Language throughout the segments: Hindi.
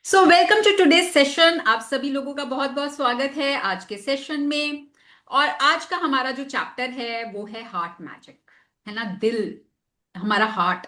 So welcome to today session. आप सभी लोगों का बहुत बहुत स्वागत है आज के सेशन में। और आज का हमारा जो चैप्टर है वो है हार्ट मैजिक, है ना। दिल, हमारा हार्ट,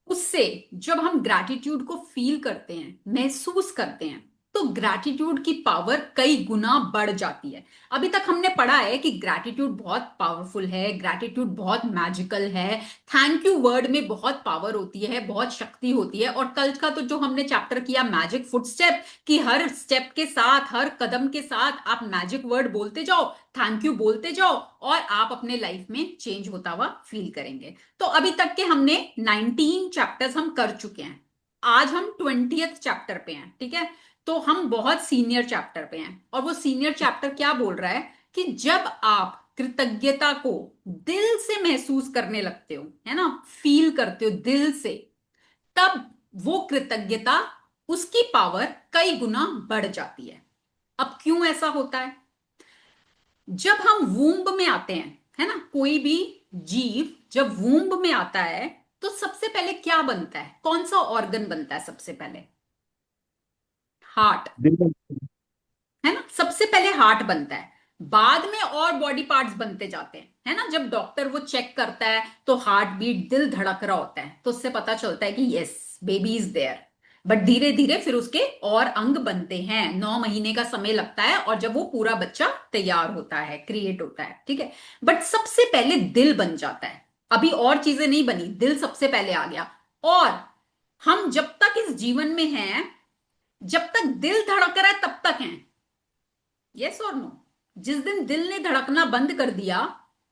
उससे जब हम ग्रैटिट्यूड को फील करते हैं, महसूस करते हैं, तो ग्रैटिट्यूड की पावर कई गुना बढ़ जाती है। अभी तक हमने पढ़ा है कि ग्रैटिट्यूड बहुत पावरफुल है, ग्रैटिट्यूड बहुत मैजिकल है, थैंक यू वर्ड में बहुत पावर होती है, बहुत शक्ति होती है। और कल का तो जो हमने चैप्टर किया मैजिक फुटस्टेप, कि हर स्टेप के साथ, हर कदम के साथ आप मैजिक वर्ड बोलते जाओ, थैंक यू बोलते जाओ, और आप अपने लाइफ में चेंज होता हुआ फील करेंगे। तो अभी तक के हमने 19 चैप्टर्स हम कर चुके हैं। आज हम 20th चैप्टर पे हैं, ठीक है। तो हम बहुत सीनियर चैप्टर पे हैं, और वो सीनियर चैप्टर क्या बोल रहा है कि जब आप कृतज्ञता को दिल से महसूस करने लगते हो, है ना, फील करते हो दिल से, तब वो कृतज्ञता, उसकी पावर कई गुना बढ़ जाती है। अब क्यों ऐसा होता है? जब हम वूम्ब में आते हैं, है ना, कोई भी जीव जब वूम्ब में आता है, तो सबसे पहले क्या बनता है? कौन सा ऑर्गन बनता है सबसे पहले? हार्ट, बिल्कुल। है ना। सबसे पहले हार्ट बनता है, बाद में और बॉडी पार्ट्स बनते जाते हैं, है ना। जब डॉक्टर वो चेक करता है तो हार्ट बीट, दिल धड़क रहा होता है, तो उससे पता चलता है कि yes, baby is there. But धीरे धीरे फिर उसके और अंग बनते हैं, 9 महीने का समय लगता है, और जब वो पूरा बच्चा तैयार होता है, क्रिएट होता है, ठीक है। बट सबसे पहले दिल बन जाता है। अभी और चीजें नहीं बनी, दिल सबसे पहले आ गया। और हम जब तक इस जीवन में हैं, जब तक दिल धड़क रहा है तब तक हैं। यस और नो? जिस दिन दिल ने धड़कना बंद कर दिया,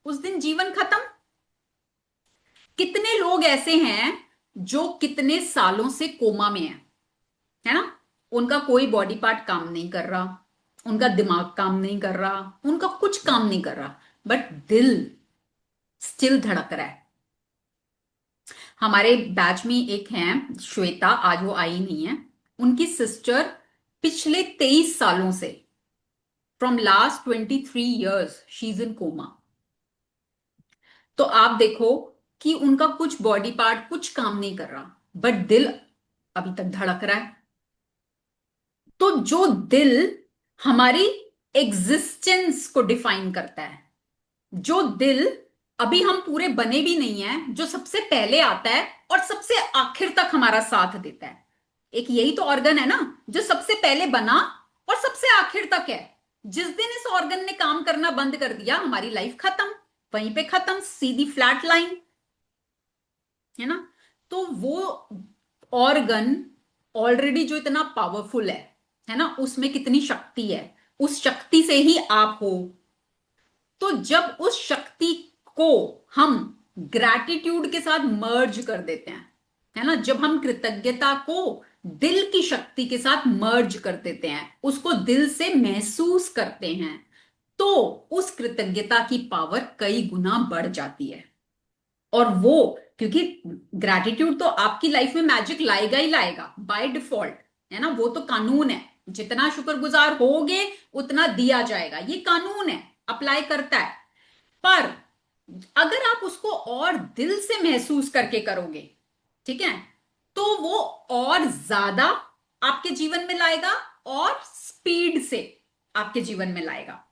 उस दिन जीवन खत्म। कितने लोग ऐसे हैं जो कितने सालों से कोमा में हैं, है ना। उनका कोई बॉडी पार्ट काम नहीं कर रहा, उनका दिमाग काम नहीं कर रहा, उनका कुछ काम नहीं कर रहा, बट दिल स्टिल धड़क रहा है। हमारे बैच में एक हैं श्वेता, आज वो आई नहीं है। उनकी सिस्टर पिछले 23 सालों से, from last 23 years she is in coma. तो आप देखो कि उनका कुछ बॉडी पार्ट कुछ काम नहीं कर रहा, बट दिल अभी तक धड़क रहा है। तो जो दिल हमारी एग्जिस्टेंस को डिफाइन करता है, जो दिल, अभी हम पूरे बने भी नहीं हैं, जो सबसे पहले आता है और सबसे आखिर तक हमारा साथ देता है, एक यही तो ऑर्गन है ना, जो सबसे पहले बना और सबसे आखिर तक है। जिस दिन इस ऑर्गन ने काम करना बंद कर दिया, हमारी लाइफ खत्म, वहीं पे खत्म, सीधी फ्लैट लाइन, है ना। तो वो ऑर्गन ऑलरेडी जो इतना पावरफुल है ना, उसमें कितनी शक्ति है, उस शक्ति से ही आप हो। तो जब उस शक्ति को हम ग्रैटिट्यूड के साथ मर्ज कर देते हैं, है ना, जब हम कृतज्ञता को दिल की शक्ति के साथ मर्ज कर देते हैं, उसको दिल से महसूस करते हैं, तो उस कृतज्ञता की पावर कई गुना बढ़ जाती है। और वो, क्योंकि ग्रैटिट्यूड तो आपकी लाइफ में मैजिक लाएगा ही लाएगा बाय डिफॉल्ट, है ना, वो तो कानून है। जितना शुक्रगुजार होगे उतना दिया जाएगा, ये कानून है, अप्लाई करता है। पर अगर आप उसको और दिल से महसूस करके करोगे, ठीक है, तो वो और ज्यादा आपके जीवन में लाएगा, और स्पीड से आपके जीवन में लाएगा।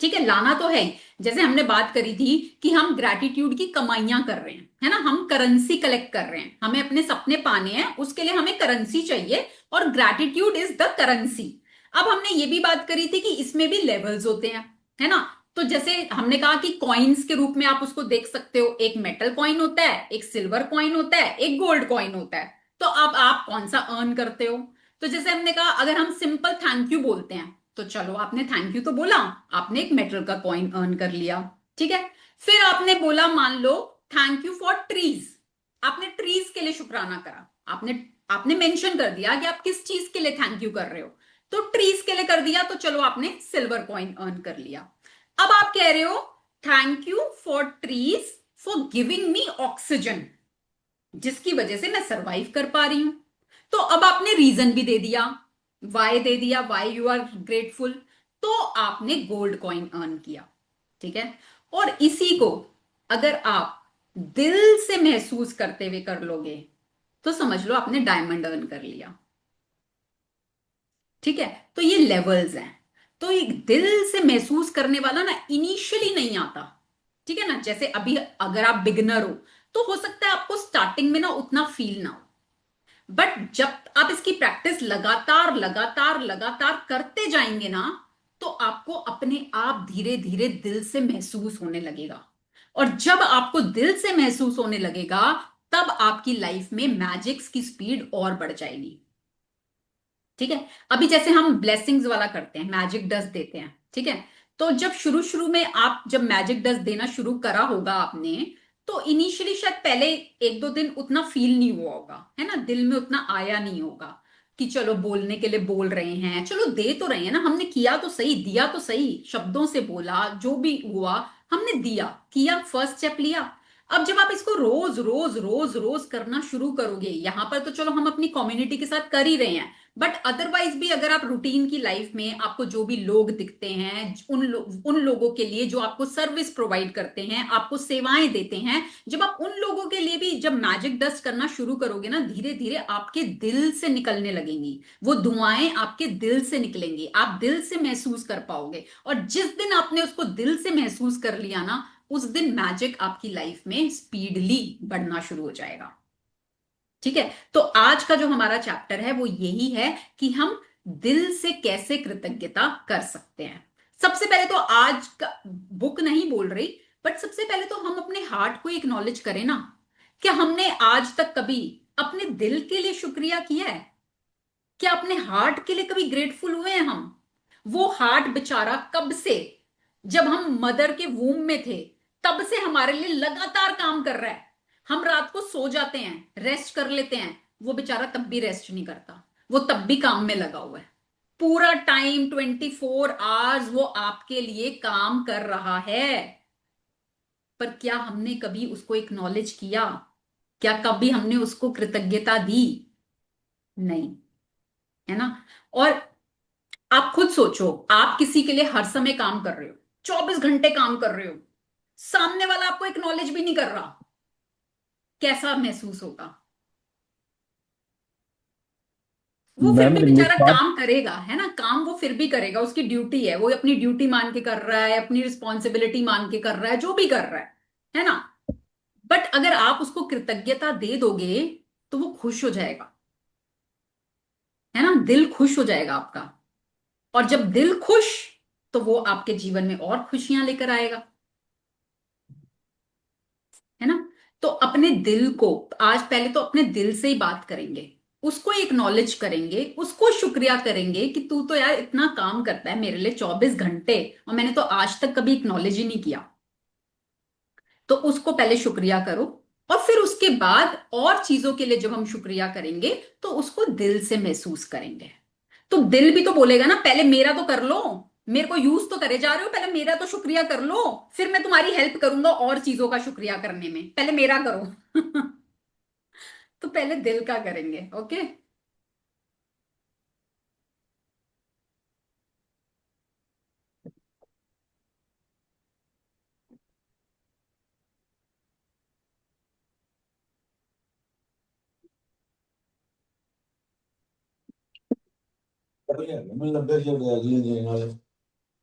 ठीक है, लाना तो है ही। जैसे हमने बात करी थी कि हम ग्रैटिट्यूड की कमाइयां कर रहे हैं, है ना, हम करेंसी कलेक्ट कर रहे हैं, हमें अपने सपने पाने हैं, उसके लिए हमें करेंसी चाहिए, और ग्रैटिट्यूड इज द करेंसी। अब हमने ये भी बात करी थी कि इसमें भी लेवल्स होते हैं, है ना। तो जैसे हमने कहा कि कॉइन्स के रूप में आप उसको देख सकते हो, एक मेटल कॉइन होता है, एक सिल्वर कॉइन होता है, एक गोल्ड कॉइन होता है। तो अब आप कौन सा अर्न करते हो? तो जैसे हमने कहा, अगर हम सिंपल थैंक यू बोलते हैं, तो चलो आपने थैंक यू तो बोला, आपने एक मेटल का कॉइन अर्न कर लिया, ठीक है। फिर आपने बोला, मान लो, थैंक यू फॉर ट्रीज, आपने ट्रीज के लिए शुक्राना करा, आपने आपने मेंशन कर दिया कि आप किस चीज के लिए थैंक यू कर रहे हो, तो ट्रीज के लिए कर दिया, तो चलो आपने सिल्वर कॉइन अर्न कर लिया। अब आप कह रहे हो, thank you for trees for giving me oxygen, जिसकी वजह से मैं सरवाइव कर पा रही हूं। तो अब आपने रीजन भी दे दिया, वाई दे दिया, वाई यू आर ग्रेटफुल, तो आपने गोल्ड कॉइन अर्न किया, ठीक है। और इसी को अगर आप दिल से महसूस करते हुए कर लोगे, तो समझ लो आपने डायमंड अर्न कर लिया। ठीक है, तो ये लेवल्स हैं। तो एक दिल से महसूस करने वाला ना इनिशियली नहीं आता, ठीक है ना। जैसे अभी अगर आप बिगनर हो तो हो सकता है आपको स्टार्टिंग में ना उतना फील ना हो, बट जब आप इसकी प्रैक्टिस लगातार लगातार लगातार करते जाएंगे ना, तो आपको अपने आप धीरे धीरे दिल से महसूस होने लगेगा। और जब आपको दिल से महसूस होने लगेगा, तब आपकी लाइफ में मैजिक्स की स्पीड और बढ़ जाएगी। ठीक है, अभी जैसे हम ब्लेसिंग्स वाला करते हैं, मैजिक डस्ट देते हैं, ठीक है। तो जब शुरू शुरू में आप जब मैजिक डस्ट देना शुरू करा होगा आपने, तो इनिशियली शायद पहले एक दो दिन उतना फील नहीं हुआ होगा, है ना, दिल में उतना आया नहीं होगा कि चलो बोलने के लिए बोल रहे हैं, चलो दे तो रहे हैं ना, हमने किया तो सही, दिया तो सही, शब्दों से बोला, जो भी हुआ हमने दिया, किया, फर्स्ट स्टेप लिया। अब जब आप इसको रोज रोज रोज रोज करना शुरू करोगे, यहां पर तो चलो हम अपनी कम्युनिटी के साथ कर ही रहे हैं, बट अदरवाइज भी अगर आप रूटीन की लाइफ में आपको जो भी लोग दिखते हैं, उन लोगों के लिए जो आपको सर्विस प्रोवाइड करते हैं, आपको सेवाएं देते हैं, जब आप उन लोगों के लिए भी जब मैजिक डस्ट करना शुरू करोगे ना, धीरे धीरे आपके दिल से निकलने लगेंगी वो दुआएं, आपके दिल से निकलेंगी, आप दिल से महसूस कर पाओगे। और जिस दिन आपने उसको दिल से महसूस कर लिया ना, उस दिन मैजिक आपकी लाइफ में स्पीडली बढ़ना शुरू हो जाएगा। ठीक है, तो आज का जो हमारा चैप्टर है वो यही है कि हम दिल से कैसे कृतज्ञता कर सकते हैं। सबसे पहले तो आज का बुक नहीं बोल रही, बट सबसे पहले तो हम अपने हार्ट को एक्नॉलेज करें ना। क्या हमने आज तक कभी अपने दिल के लिए शुक्रिया किया है? क्या अपने हार्ट के लिए कभी ग्रेटफुल हुए हैं हम? वो हार्ट बेचारा कब से, जब हम मदर के वूम में थे, तब से हमारे लिए लगातार काम कर रहा है। हम रात को सो जाते हैं, रेस्ट कर लेते हैं, वो बेचारा तब भी रेस्ट नहीं करता, वो तब भी काम में लगा हुआ है। पूरा टाइम 24 आवर्स वो आपके लिए काम कर रहा है। पर क्या हमने कभी उसको एक्नॉलेज किया? क्या कभी हमने उसको कृतज्ञता दी? नहीं, है ना। और आप खुद सोचो, आप किसी के लिए हर समय काम कर रहे हो, 24 घंटे काम कर रहे हो, सामने वाला आपको एक्नॉलेज भी नहीं कर रहा, कैसा महसूस होगा? वो फिर मैम भी एक बेचारा बात। काम करेगा, है ना, काम वो फिर भी करेगा, उसकी ड्यूटी है, वो अपनी ड्यूटी मान के कर रहा है, अपनी रिस्पॉन्सिबिलिटी मान के कर रहा है, जो भी कर रहा है ना। बट अगर आप उसको कृतज्ञता दे दोगे, तो वो खुश हो जाएगा, है ना, दिल खुश हो जाएगा आपका। और जब दिल खुश, तो वो आपके जीवन में और खुशियां लेकर आएगा, है ना। तो अपने दिल को आज पहले तो अपने दिल से ही बात करेंगे, उसको एक्नॉलेज करेंगे, उसको शुक्रिया करेंगे कि तू तो यार इतना काम करता है मेरे लिए 24 घंटे, और मैंने तो आज तक कभी एक्नॉलेज ही नहीं किया। तो उसको पहले शुक्रिया करो, और फिर उसके बाद और चीजों के लिए जब हम शुक्रिया करेंगे, तो उसको दिल से महसूस करेंगे। तो दिल भी तो बोलेगा ना, पहले मेरा तो कर लो, मेरे को यूज तो करे जा रहे हो, पहले मेरा तो शुक्रिया कर लो, फिर मैं तुम्हारी हेल्प करूंगा और चीजों का शुक्रिया करने में, पहले मेरा करो। तो पहले दिल का करेंगे, ओके।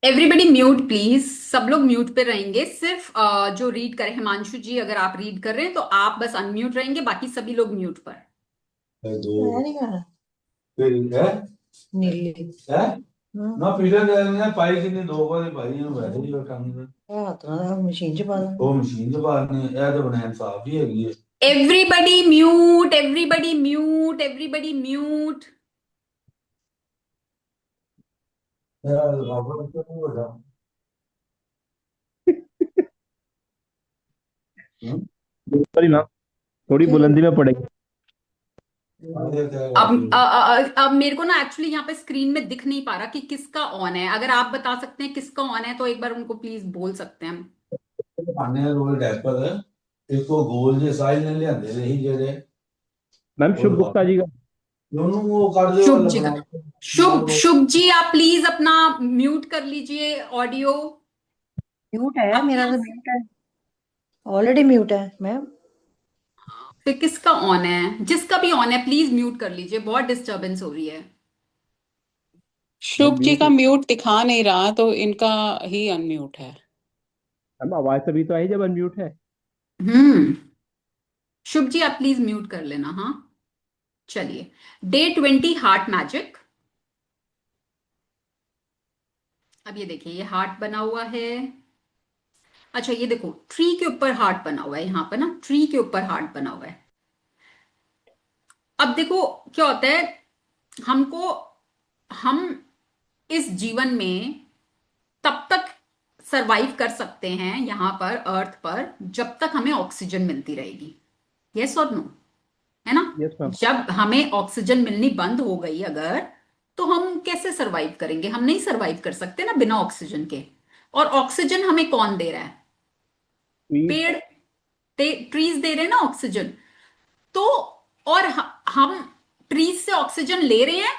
एवरीबडी म्यूट प्लीज, सब लोग म्यूट पे रहेंगे, सिर्फ जो रीड करे, हिमांशु जी अगर आप रीड कर रहे हैं तो आप बस अनम्यूट रहेंगे, बाकी सभी लोग म्यूट पर। मैं नहीं खाना फिर है नीली है ना पीले ने पाई किन्नी दो बारी पाई ਨੂੰ ਵੈਸੇ ਹੀ ਕੰਮ ਨੇ ਹੱਥ ਨਾਲ ਮਸ਼ੀਨ ਚ ਪਾ ਦੇਣਾ ਉਹ ਮਸ਼ੀਨ ਚ ਪਾ ਦੇਣੀ ਇਹ ਤਾਂ ਬਣਾਉਣ ਸਾਫ ਹੀ ਹੈਗੀ ਹੈ everybody mute, everybody mute, everybody mute. मेरा बाबा तो नहीं होगा सॉरी मैम, थोड़ी बुलंदी में पड़ेगी। अब मेरे को ना एक्चुअली यहाँ पे स्क्रीन में दिख नहीं पा रहा कि किसका ऑन है, अगर आप बता सकते हैं किसका ऑन है तो एक बार उनको प्लीज बोल सकते हैं हम। खाने रोल डायपर एक तो गोल जे साइज ने लियांदे ने ही जेड़े मैम शुभ और गुप्ता जी का। दोनों वो कर दे शुभ वाला जी का, बना शुभ शुभ जी आप प्लीज अपना म्यूट कर लीजिए ऑडियो म्यूट है मेरा, अपना। तो म्यूट है, ऑलरेडी म्यूट है मैम। फिर किसका ऑन है? जिसका भी ऑन है प्लीज म्यूट कर लीजिए, बहुत डिस्टरबेंस हो रही है। शुभ जी म्यूट का म्यूट दिखा नहीं रहा, तो इनका ही अनम्यूट है। मैम आवाज तभी तो आई जब अनम्यूट है। हम्म। शुभ जी आप प्लीज म्यूट कर लेना। हाँ, चलिए। Day 20 heart magic. अब ये देखिए, ये हार्ट बना हुआ है। अच्छा ये देखो, ट्री के ऊपर हार्ट बना हुआ है, यहां पर ना ट्री के ऊपर हार्ट बना हुआ है। अब देखो क्या होता है, हमको हम इस जीवन में तब तक सरवाइव कर सकते हैं यहां पर अर्थ पर जब तक हमें ऑक्सीजन मिलती रहेगी। यस और नो? है ना? Yes ma'am. जब हमें ऑक्सीजन मिलनी बंद हो गई अगर, तो हम कैसे सरवाइव करेंगे? हम नहीं सरवाइव कर सकते ना बिना ऑक्सीजन के। और ऑक्सीजन हमें कौन दे रहा है? प्लीज। पेड़। ट्रीज दे रहे हैं ना ऑक्सीजन। तो और हम ट्रीज से ऑक्सीजन ले रहे हैं,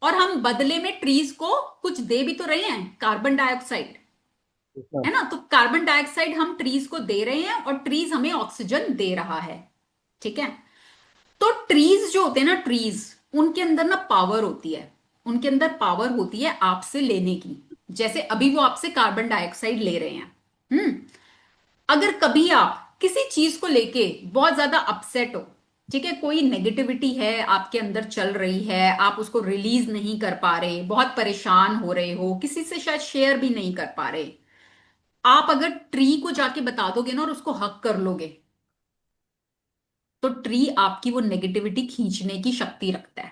और हम बदले में ट्रीज को कुछ दे भी तो रहे हैं, कार्बन डाइऑक्साइड। Yes ma'am. है ना? तो कार्बन डाइऑक्साइड हम ट्रीज को दे रहे हैं और ट्रीज हमें ऑक्सीजन दे रहा है। ठीक है? तो ट्रीज जो होते हैं ना, ट्रीज, उनके अंदर ना पावर होती है। उनके अंदर पावर होती है आपसे लेने की। जैसे अभी वो आपसे कार्बन डाइऑक्साइड ले रहे हैं। हम्म। अगर कभी आप किसी चीज को लेके बहुत ज्यादा अपसेट हो, ठीक है, कोई नेगेटिविटी है आपके अंदर चल रही है, आप उसको रिलीज नहीं कर पा रहे, बहुत परेशान हो रहे हो, किसी से शायद शेयर भी नहीं कर पा रहे, आप अगर ट्री को जाके बता दोगे ना और उसको हक कर लोगे, तो ट्री आपकी वो नेगेटिविटी खींचने की शक्ति रखता है।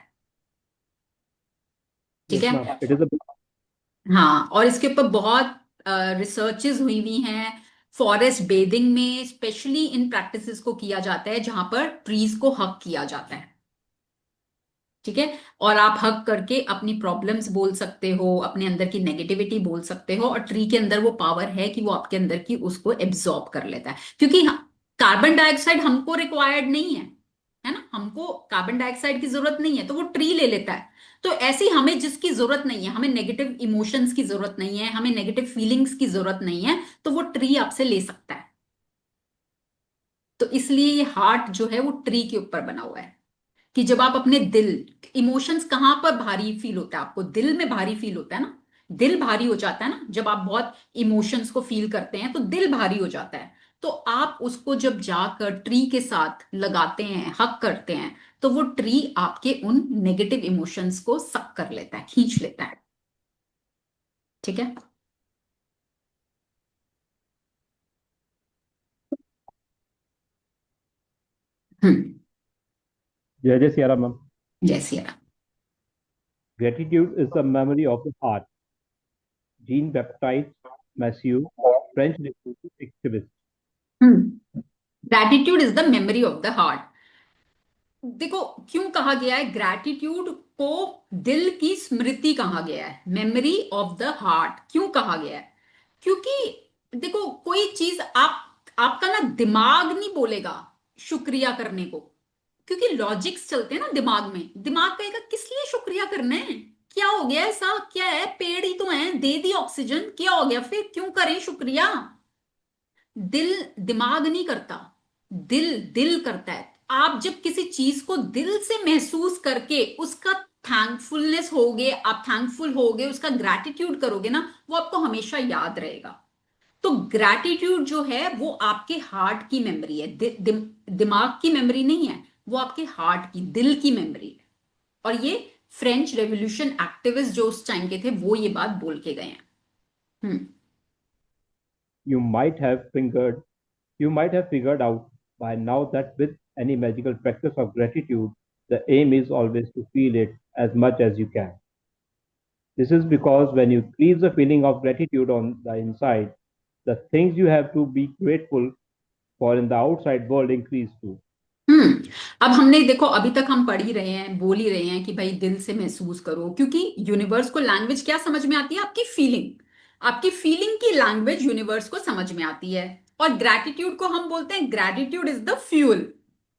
ठीक यस है? Ma'am, it is a. हाँ, और इसके ऊपर बहुत रिसर्चेज हुई हुई हैं। फॉरेस्ट बेदिंग में स्पेशली इन प्रैक्टिसेस को किया जाता है जहां पर ट्रीज को हक किया जाता है। ठीक है? और आप हक करके अपनी प्रॉब्लम्स बोल सकते हो, अपने अंदर की नेगेटिविटी बोल सकते हो, और ट्री के अंदर वो पावर है कि वो आपके अंदर की उसको एब्जॉर्ब कर लेता है। क्योंकि कार्बन डाइऑक्साइड हमको रिक्वायर्ड नहीं है ना? हमको कार्बन डाइऑक्साइड की जरूरत नहीं है, तो वो ट्री ले लेता है। तो ऐसी हमें जिसकी जरूरत नहीं है, हमें नेगेटिव इमोशंस की जरूरत नहीं है, हमें नेगेटिव फीलिंग्स की जरूरत नहीं है, तो वो ट्री आपसे ले सकता है। तो इसलिए ये हार्ट जो है वो ट्री के ऊपर बना हुआ है। कि जब आप अपने दिल, इमोशंस कहां पर भारी फील होता है? आपको दिल में भारी फील होता है ना? दिल भारी हो जाता है ना जब आप बहुत इमोशंस को फील करते हैं, तो दिल भारी हो जाता है। तो आप उसको जब जाकर ट्री के साथ लगाते हैं, हक करते हैं, तो वो ट्री आपके उन नेगेटिव इमोशंस को सक कर लेता है, खींच लेता है। ठीक है? हम्म। जय जय सिया राम मैम। जय Siya Ram. Gratitude is the memory of the heart. Jean Baptiste Massieu, French activist. Gratitude is the memory of the heart. देखो क्यों कहा गया है ग्रैटिट्यूड को दिल की स्मृति कहा गया है, मेमोरी ऑफ द हार्ट क्यों कहा गया है? क्योंकि देखो, कोई चीज आपका ना दिमाग नहीं बोलेगा शुक्रिया करने को। क्योंकि लॉजिक्स चलते हैं ना दिमाग में, दिमाग कहेगा किस लिए शुक्रिया करना है, क्या हो गया, ऐसा क्या है, पेड़ ही तो है, दे दी ऑक्सीजन, क्या हो गया, फिर क्यों करें शुक्रिया? दिल दिमाग नहीं करता, दिल दिल करता है। आप जब किसी चीज को दिल से महसूस करके उसका थैंकफुलनेस होगे, आप थैंकफुल होगे, उसका ग्रैटिट्यूड करोगे ना, वो आपको हमेशा याद रहेगा। तो ग्रैटिट्यूड जो है वो आपके हार्ट की मेमोरी है, दिमाग की मेमोरी नहीं है, वो आपके हार्ट की, दिल की मेमोरी है। और ये फ्रेंच रेवोल्यूशन एक्टिविस्ट जो उस टाइम के थे वो ये बात बोल के गए हैं। हम्म। You might have figured, you might have figured out by now that with any magical practice of gratitude, the aim is always to feel it as much as you can. This is because when you increase the feeling of gratitude on the inside, the things you have to be grateful for in the outside world increase too. हम्म। अब हमने देखो, अभी तक हम पढ़ ही रहे हैं, बोल ही रहे हैं कि भाई दिल से महसूस करो, क्योंकि यूनिवर्स को लैंग्वेज क्या समझ में आती है? आपकी फीलिंग। आपकी फीलिंग की लैंग्वेज यूनिवर्स को समझ में आती है। और ग्रैटिट्यूड को हम बोलते हैं, ग्रैटिट्यूड इज द फ्यूल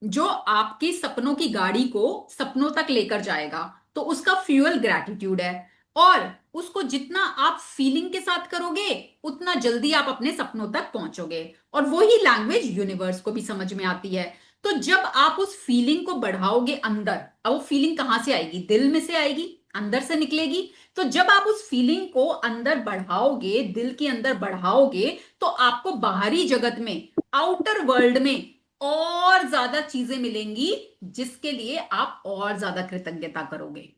जो आपकी सपनों की गाड़ी को सपनों तक लेकर जाएगा। तो उसका फ्यूल ग्रैटिट्यूड है। और उसको जितना आप फीलिंग के साथ करोगे, उतना जल्दी आप अपने सपनों तक पहुंचोगे। और वही लैंग्वेज यूनिवर्स को भी समझ में आती है। तो जब आप उस फीलिंग को बढ़ाओगे अंदर, अब वो फीलिंग कहां से आएगी? दिल में से आएगी। अंदर से निकलेगी। तो जब आप उस फीलिंग को अंदर बढ़ाओगे, दिल के अंदर बढ़ाओगे, तो आपको बाहरी जगत में, आउटर वर्ल्ड में और ज्यादा चीजें मिलेंगी, जिसके लिए आप और ज्यादा कृतज्ञता करोगे।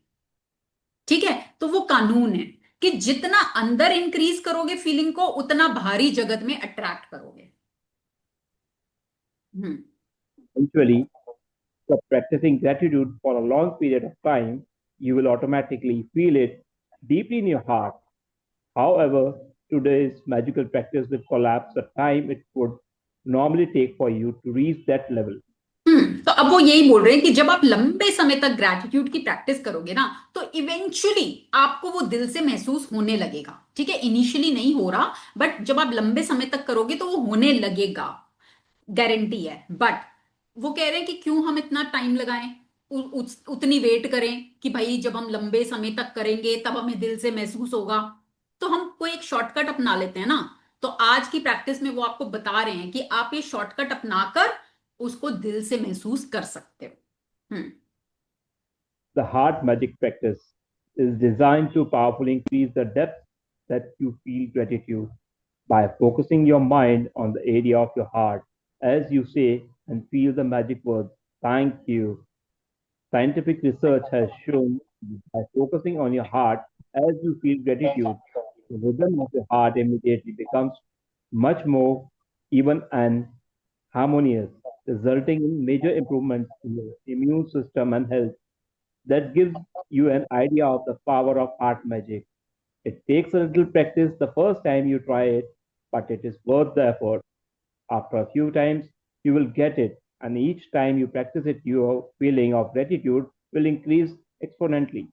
ठीक है, तो वो कानून है कि जितना अंदर इंक्रीज करोगे फीलिंग को, उतना बाहरी जगत में अट्रैक्ट करोगे। हम्म। Eventually, after practicing gratitude for a long period of time, you will automatically feel it deeply in your heart. However, today's magical practice will collapse the time it would normally take for you to reach that level. तो अब वो यही बोल रहे हैं कि जब आप लंबे समय तक ग्रैटिट्यूड की प्रैक्टिस करोगे ना, तो इवेंचुअली आपको वो दिल से महसूस होने लगेगा। ठीक है, इनिशियली नहीं हो रहा, बट जब आप लंबे समय तक करोगे तो वो होने लगेगा, गारंटी है। बट वो कह रहे हैं कि क्यों हम इतना टाइम लगाएं, उतनी वेट करें कि भाई जब हम लंबे समय तक करेंगे तब हमें दिल से महसूस होगा। तो हम कोई एक शॉर्टकट अपना लेते हैं ना। तो आज की प्रैक्टिस में वो आपको बता रहे हैं कि आप ये शॉर्टकट अपनाकर उसको दिल से महसूस कर सकते हो। The heart magic practice is designed to powerfully increase the depth that you feel gratitude by focusing your mind on the area of your heart as you say and feel the magic words, thank you. Scientific research has shown by focusing on your heart as you feel gratitude, the rhythm of your heart immediately becomes much more even and harmonious, resulting in major improvements in your immune system and health. That gives you an idea of the power of heart magic. It takes a little practice the first time you try it, but it is worth the effort. After a few times, you will get it, and each time you practice it, your feeling of gratitude will increase exponentially.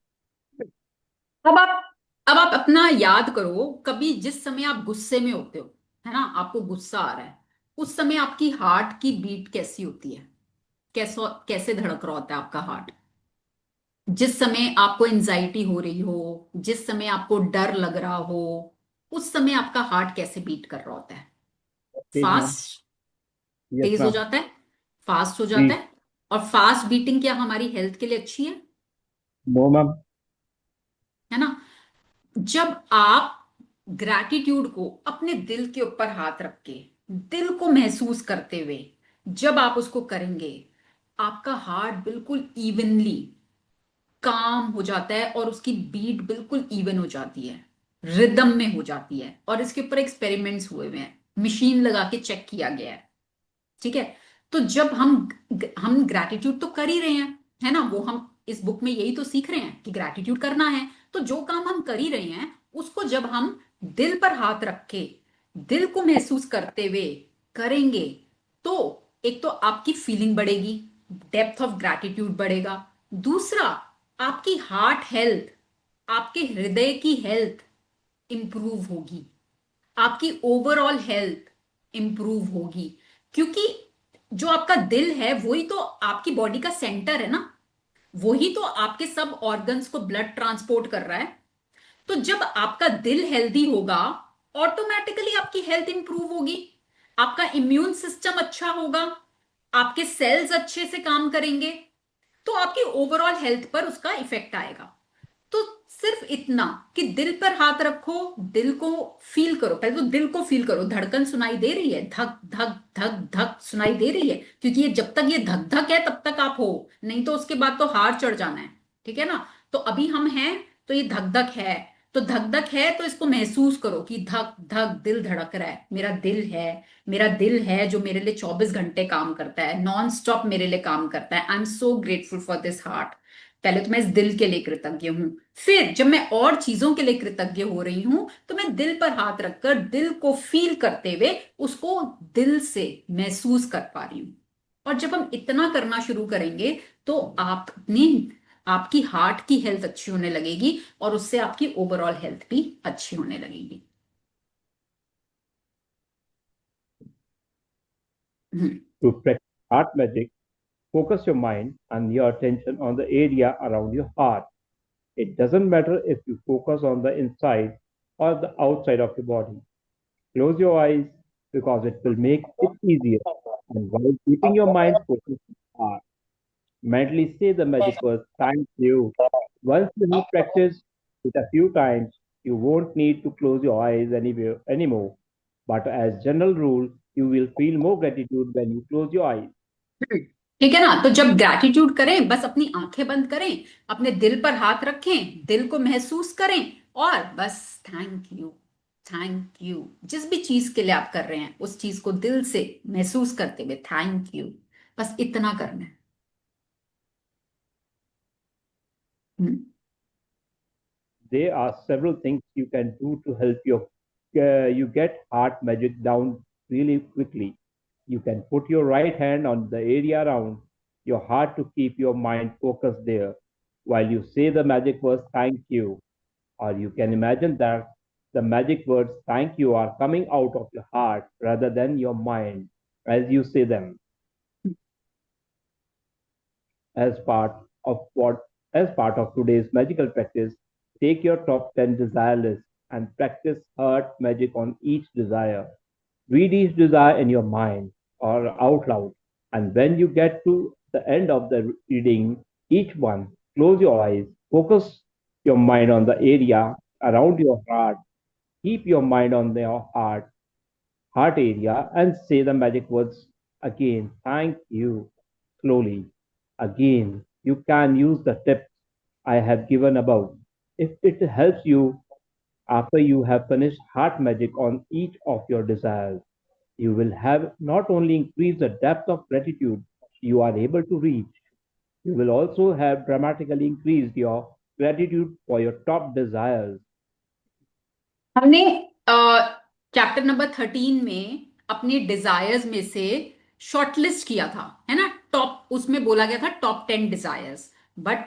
अब आप अब आप अपना याद करो, कभी जिस समय आप गुस्से में होते हो, है ना, आपको गुस्सा आ रहा है, उस समय आपकी हार्ट की बीट कैसी होती है, कैसे कैसे धड़क रहा होता है आपका हार्ट। जिस समय आपको एंजाइटी हो रही हो, जिस समय आपको डर लग रहा हो, उस समय आपका हार्ट कैसे बीट कर रहा होता है? Please, ma'am. फास्ट, Yes, तेज हो ma'am. जाता है, फास्ट हो जाता Please. है। और फास्ट बीटिंग क्या हमारी हेल्थ के लिए अच्छी है? No, ma'am. है ना। जब आप ग्रैटिट्यूड को अपने दिल के ऊपर हाथ रख के, दिल को महसूस करते हुए जब आप उसको करेंगे, आपका हार्ट बिल्कुल इवनली काम हो जाता है और उसकी बीट बिल्कुल इवन हो जाती है, रिदम में हो जाती है। और इसके ऊपर एक्सपेरिमेंट्स हुए हुए हैं, मशीन लगा के चेक किया गया है। ठीक है, तो जब हम ग्रैटिट्यूड तो कर ही रहे हैं, है ना, वो हम इस बुक में यही तो सीख रहे हैं कि ग्रैटिट्यूड करना है। तो जो काम हम कर ही रहे हैं, उसको जब हम दिल पर हाथ रख के, दिल को महसूस करते हुए करेंगे, तो एक तो आपकी फीलिंग बढ़ेगी, डेप्थ ऑफ ग्रैटिट्यूड बढ़ेगा। दूसरा, आपकी हार्ट हेल्थ, आपके हृदय की हेल्थ इंप्रूव होगी, आपकी ओवरऑल हेल्थ इंप्रूव होगी। क्योंकि जो आपका दिल है वही तो आपकी बॉडी का सेंटर है ना, वही तो आपके सब ऑर्गन्स को ब्लड ट्रांसपोर्ट कर रहा है। तो जब आपका दिल हेल्दी होगा, ऑटोमेटिकली आपकी हेल्थ इंप्रूव होगी, आपका इम्यून सिस्टम अच्छा होगा, आपके सेल्स अच्छे से काम करेंगे, तो आपकी ओवरऑल हेल्थ पर उसका इफेक्ट आएगा। तो सिर्फ इतना कि दिल पर हाथ रखो, दिल को फील करो, पहले तो दिल को फील करो, धड़कन सुनाई दे रही है, धक धक धक धक सुनाई दे रही है, क्योंकि ये जब तक ये धक धक है तब तक आप हो, नहीं तो उसके बाद तो हार चढ़ जाना है। ठीक है ना। तो अभी हम हैं, तो ये धक धक है, तो धक धक है तो इसको महसूस करो कि धक धक दिल धड़क रहा है, मेरा दिल है, मेरा दिल है जो मेरे लिए 24 घंटे काम करता है, नॉन स्टॉप मेरे लिए काम करता है। I am so grateful for this heart. पहले तो मैं इस दिल के लिए कृतज्ञ हूं, फिर जब मैं और चीजों के लिए कृतज्ञ हो रही हूं, तो मैं दिल पर हाथ रखकर दिल को फील करते हुए उसको दिल से महसूस कर पा रही हूं। और जब हम इतना करना शुरू करेंगे, तो आप अपनी, आपकी हार्ट की हेल्थ अच्छी होने लगेगी और उससे आपकी ओवरऑल हेल्थ भी अच्छी होने लगेगी। हम्म। To practice heart magic, focus your mind and your attention on the area around your heart. It doesn't matter if you focus on the inside or the outside of your body. Close your eyes because it will make it easier. And while keeping your mind focused on the heart, mentally say the magic words, thank you. Once you have practiced it a few times, you won't need to close your eyes anymore. But as general rule, you will feel more gratitude when you close your eyes. ठीक है ना? तो जब ग्रैटिट्यूड करें, बस अपनी आंखें बंद करें, अपने दिल पर हाथ रखें, दिल को महसूस करें और बस थैंक यू, थैंक यू। जिस भी चीज के लिए आप कर रहे हैं उस चीज को दिल से महसूस करते हुए थैंक यू, बस इतना करना है। There are several things you can do to help you get heart magic down really quickly. You can put your right hand on the area around your heart to keep your mind focused there while you say the magic words thank you. Or you can imagine that the magic words thank you are coming out of your heart rather than your mind as you say them. As part of what as part of today's magical practice, take your top 10 desire list and practice heart magic on each desire. Read each desire in your mind or out loud. And when you get to the end of the reading, each one, close your eyes, focus your mind on the area around your heart, keep your mind on your heart area, and say the magic words again. Thank you. Slowly. Again, you can use the tips I have given above. If it helps you after you have finished heart magic on each of your desires, you will have not only increased the depth of gratitude you are able to reach, you will also have dramatically increased your gratitude for your top desires. हमने चैप्टर नंबर 13 में अपने डिजायर्स में से शॉर्टलिस्ट किया था, है ना? टॉप, उसमें बोला गया था top 10 desires, but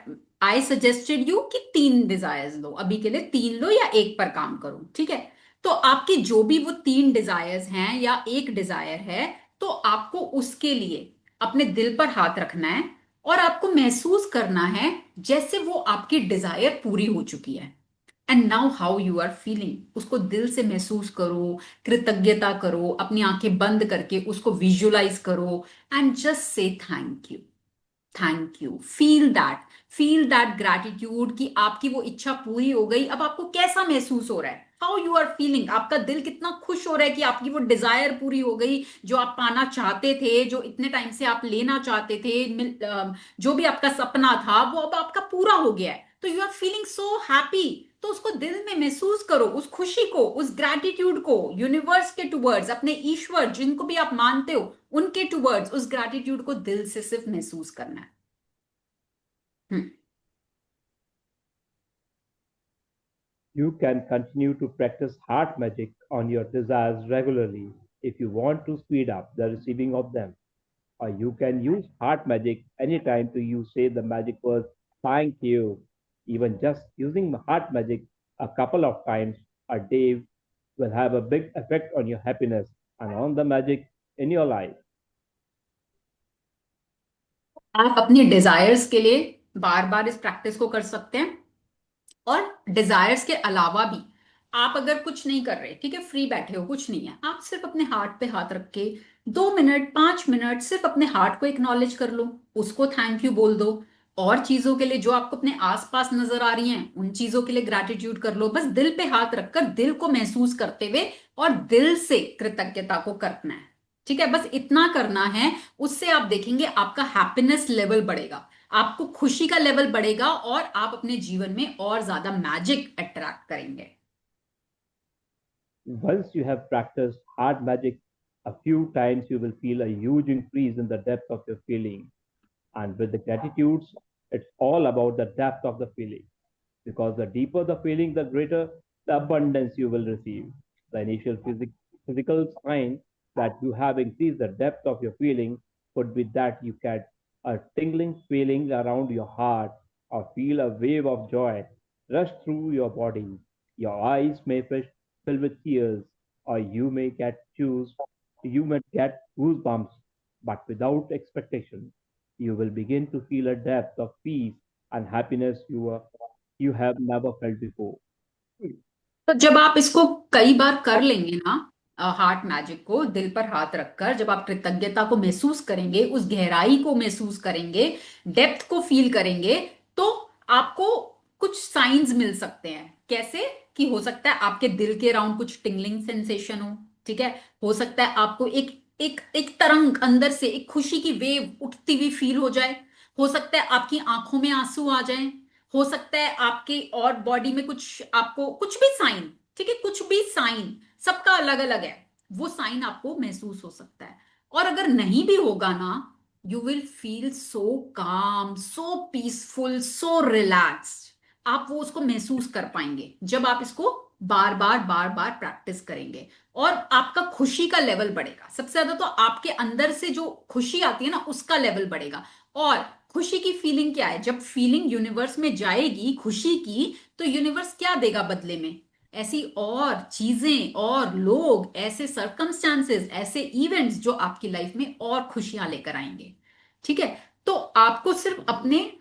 I suggested you कि 3 डिजायर्स लो, अभी के लिए 3 लो या एक पर काम करो, ठीक है? तो आपकी जो भी वो 3 डिजायर्स हैं या एक डिजायर है, तो आपको उसके लिए अपने दिल पर हाथ रखना है और आपको महसूस करना है जैसे वो आपकी डिजायर पूरी हो चुकी है। And now how you are feeling, उसको दिल से महसूस करो, कृतज्ञता करो, अपनी आंखें बंद करके उसको विजुअलाइज करो and just say thank you, thank you. Feel that gratitude कि आपकी वो इच्छा पूरी हो गई। अब आपको कैसा महसूस हो रहा है? How you are feeling? आपका दिल कितना खुश हो रहा है कि आपकी वो डिजायर पूरी हो गई, जो आप पाना चाहते थे, जो इतने टाइम से आप लेना चाहते थे, जो भी आपका सपना था वो अब आपका पूरा हो गया है, तो you are feeling so happy. तो उसको दिल में महसूस करो, उस खुशी को, उस ग्रैटिट्यूड को, यूनिवर्स के टूवर्ड्स, अपने ईश्वर जिनको भी आप मानते हो उनके टूवर्ड्स उस ग्रैटिट्यूड को दिल से सिर्फ महसूस करना है। You can continue to practice heart magic on your desires regularly if you want to speed up the receiving of them. Or you can use heart magic anytime to you say the magic words thank you. Even just using heart magic a couple of times a day will have a big effect on your happiness and on the magic in your life. आप अपनी डिजायर्स के लिए बार बार इस प्रैक्टिस को कर सकते हैं, और डिजायर्स के अलावा भी आप अगर कुछ नहीं कर रहे, ठीक है, फ्री बैठे हो, कुछ नहीं है, आप सिर्फ अपने हार्ट पे हाथ रख के 2 मिनट 5 मिनट सिर्फ अपने हार्ट को एक्नॉलेज कर लो, उसको थैंक यू बोल दो। और चीजों के लिए जो आपको अपने आसपास नजर आ रही हैं उन चीजों के लिए ग्रैटिट्यूड कर लो, बस दिल पे हाथ रखकर दिल को महसूस करते हुए और दिल से कृतज्ञता को करना है, ठीक है? बस इतना करना है, उससे आप देखेंगे आपका हैप्पीनेस लेवल बढ़ेगा, आपको खुशी का लेवल बढ़ेगा और आप अपने जीवन में और ज्यादा मैजिक अट्रैक्ट करेंगे। Once you have practiced heart magic a few times, you will feel a huge increase in the depth of your feeling. And with the gratitudes, it's all about the depth of the feeling. Because the deeper the feeling, the greater the abundance you will receive. The initial physical sign that you have increased the depth of your feeling could be that you get a tingling feeling around your heart or feel a wave of joy rush through your body. Your eyes may fill with tears, or you may get goosebumps, but without expectation. You will begin to feel a depth of peace and happiness you have never felt before. तो जब आप इसको कई बार कर लेंगे ना, हार्ट मैजिक को दिल पर हाथ रखकर, जब आप कृतज्ञता को महसूस करेंगे, उस गहराई को महसूस करेंगे, डेप्थ को फील करेंगे, तो आपको कुछ साइंस मिल सकते हैं। कैसे? कि हो सकता है आपके दिल के अराउंड कुछ टिंगलिंग सेंसेशन हो, ठीक है। हो सकता है आपको एक एक एक तरंग अंदर से, एक खुशी की वेव उठती हुई फील हो जाए। हो सकता है आपकी आंखों में आंसू आ जाएं। हो सकता है आपके और बॉडी में कुछ, आपको कुछ भी साइन, ठीक है, कुछ भी साइन, सबका अलग अलग है, वो साइन आपको महसूस हो सकता है। और अगर नहीं भी होगा ना, यू विल फील सो काम, सो पीसफुल, सो रिलैक्स्ड। आप वो उसको महसूस कर पाएंगे जब आप इसको बार बार बार बार प्रैक्टिस करेंगे। और आपका खुशी का लेवल बढ़ेगा। सबसे ज्यादा तो आपके अंदर से जो खुशी आती है ना, उसका लेवल बढ़ेगा। और खुशी की फीलिंग क्या है? जब फीलिंग यूनिवर्स में जाएगी खुशी की, तो यूनिवर्स क्या देगा बदले में? ऐसी और चीजें और लोग, ऐसे सर्कमस्टांसेस, ऐसे इवेंट्स जो आपकी लाइफ में और खुशियां लेकर आएंगे, ठीक है। तो आपको सिर्फ अपने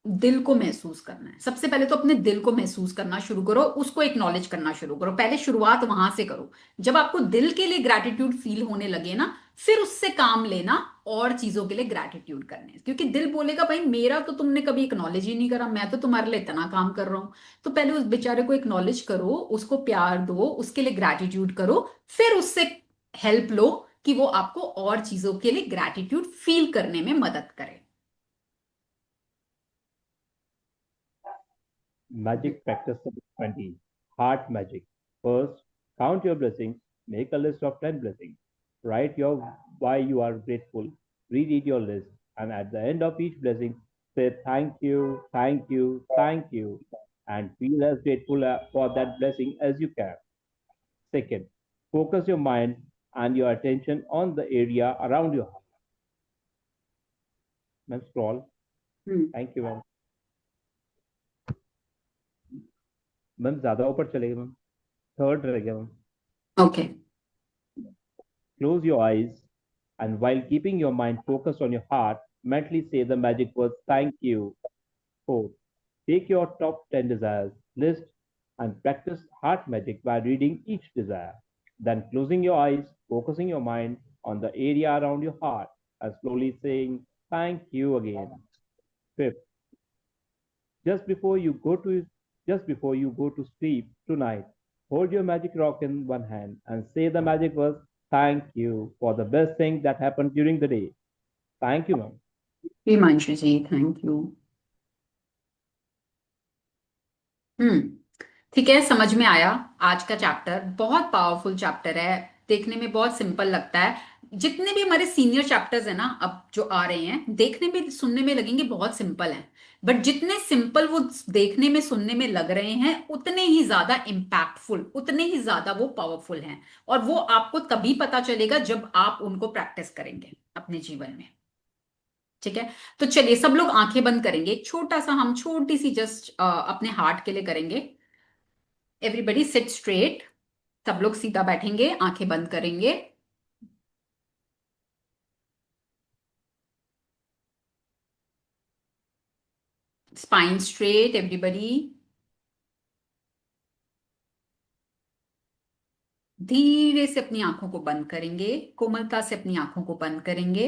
दिल को महसूस करना है। सबसे पहले तो अपने दिल को महसूस करना शुरू करो, उसको एक्नॉलेज करना शुरू करो। पहले शुरुआत वहां से करो। जब आपको दिल के लिए ग्रैटिट्यूड फील होने लगे ना, फिर उससे काम लेना और चीजों के लिए ग्रैटिट्यूड करने। क्योंकि दिल बोलेगा भाई मेरा तो तुमने कभी एक्नॉलेज ही नहीं करा, मैं तो तुम्हारे लिए इतना काम कर रहा हूं। तो पहले उस बेचारे को एक्नॉलेज करो, उसको प्यार दो, उसके लिए ग्रैटिट्यूड करो, फिर उससे हेल्प लो कि वो आपको और चीजों के लिए ग्रैटिट्यूड फील करने में मदद करे। Magic practice number 20. Heart magic. First, count your blessings. Make a list of 10 blessings. Write your why you are grateful. Reread your list. And at the end of each blessing, say thank you, thank you, thank you. And feel as grateful for that blessing as you can. Second, focus your mind and your attention on the area around your heart. Ma'am, scroll. Thank you, ma'am. Ma'am ज्यादा ऊपर चलेगा मैम, थर्ड रह गया ma'am. Okay. Close your eyes and while keeping your mind focused on your heart, mentally say the magic words thank you. Fourth, take your top 10 desires list and practice heart magic by reading each desire. Then closing your eyes, focusing your mind on the area around your heart and slowly saying thank you again. Fifth, just before you go to just before you go to sleep tonight, hold your magic rock in one hand and say the magic words thank you for the best thing that happened during the day. Thank you, ma'am. Himanshu ji, thank you. ठीक है, समझ में आया। आज का चैप्टर बहुत पावरफुल चैप्टर है, देखने में बहुत सिंपल लगता है। जितने भी हमारे सीनियर चैप्टर्स है ना अब जो आ रहे हैं, देखने में सुनने में लगेंगे बहुत सिंपल हैं, बट जितने सिंपल वो देखने में सुनने में लग रहे हैं, उतने ही ज्यादा इम्पैक्टफुल, उतने ही ज्यादा वो पावरफुल हैं। और वो आपको तभी पता चलेगा जब आप उनको प्रैक्टिस करेंगे अपने जीवन में, ठीक है। तो चलिए सब लोग आंखें बंद करेंगे, छोटा सा हम छोटी सी जस्ट अपने हार्ट के लिए करेंगे। Everybody seat straight. सब लोग सीधा बैठेंगे, आंखें बंद करेंगे। Spine straight everybody. धीरे से अपनी आंखों को बंद करेंगे, कोमलता से अपनी आंखों को बंद करेंगे।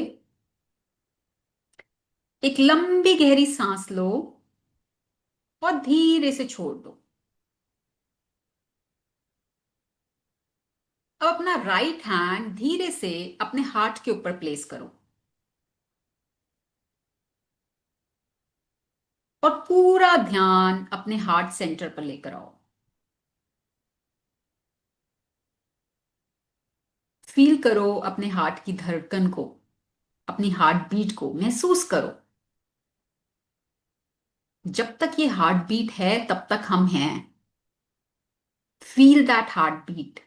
एक लंबी गहरी सांस लो और धीरे से छोड़ दो। अब अपना राइट हैंड धीरे से अपने हार्ट के ऊपर प्लेस करो और पूरा ध्यान अपने हार्ट सेंटर पर लेकर आओ। फील करो अपने हार्ट की धड़कन को, अपनी हार्ट बीट को महसूस करो। जब तक ये हार्ट बीट है तब तक हम हैं। Feel that heart beat.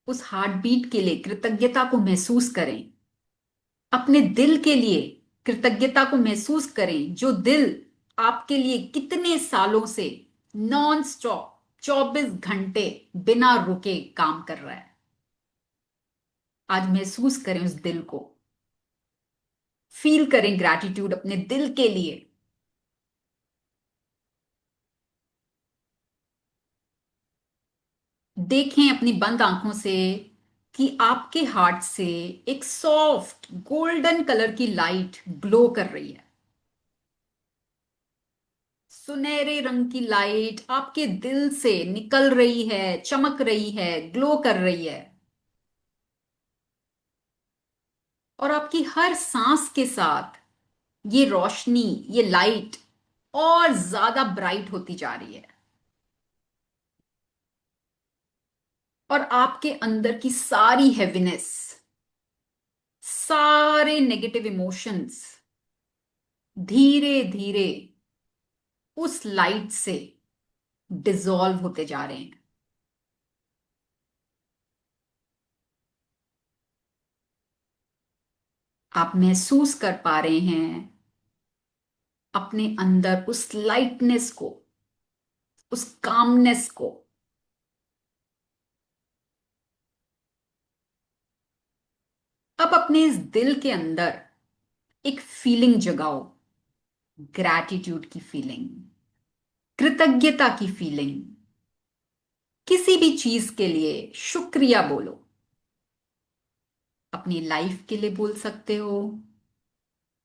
उस हार्ट बीट के लिए कृतज्ञता को महसूस करें। अपने दिल के लिए कृतज्ञता को महसूस करें, जो दिल आपके लिए कितने सालों से नॉन स्टॉप 24 घंटे बिना रुके काम कर रहा है। आज महसूस करें उस दिल को, फील करें ग्रैटिट्यूड अपने दिल के लिए। देखें अपनी बंद आंखों से कि आपके हार्ट से एक सॉफ्ट गोल्डन कलर की लाइट ग्लो कर रही है। सुनहरे रंग की लाइट आपके दिल से निकल रही है, चमक रही है, ग्लो कर रही है। और आपकी हर सांस के साथ ये रोशनी, ये लाइट और ज्यादा ब्राइट होती जा रही है। और आपके अंदर की सारी हैवीनेस, सारे नेगेटिव इमोशंस धीरे धीरे उस लाइट से डिसॉल्व होते जा रहे हैं। आप महसूस कर पा रहे हैं अपने अंदर उस लाइटनेस को, उस कामनेस को। अब अपने इस दिल के अंदर एक फीलिंग जगाओ, ग्रैटिट्यूड की फीलिंग, कृतज्ञता की फीलिंग। किसी भी चीज के लिए शुक्रिया बोलो। अपनी लाइफ के लिए बोल सकते हो,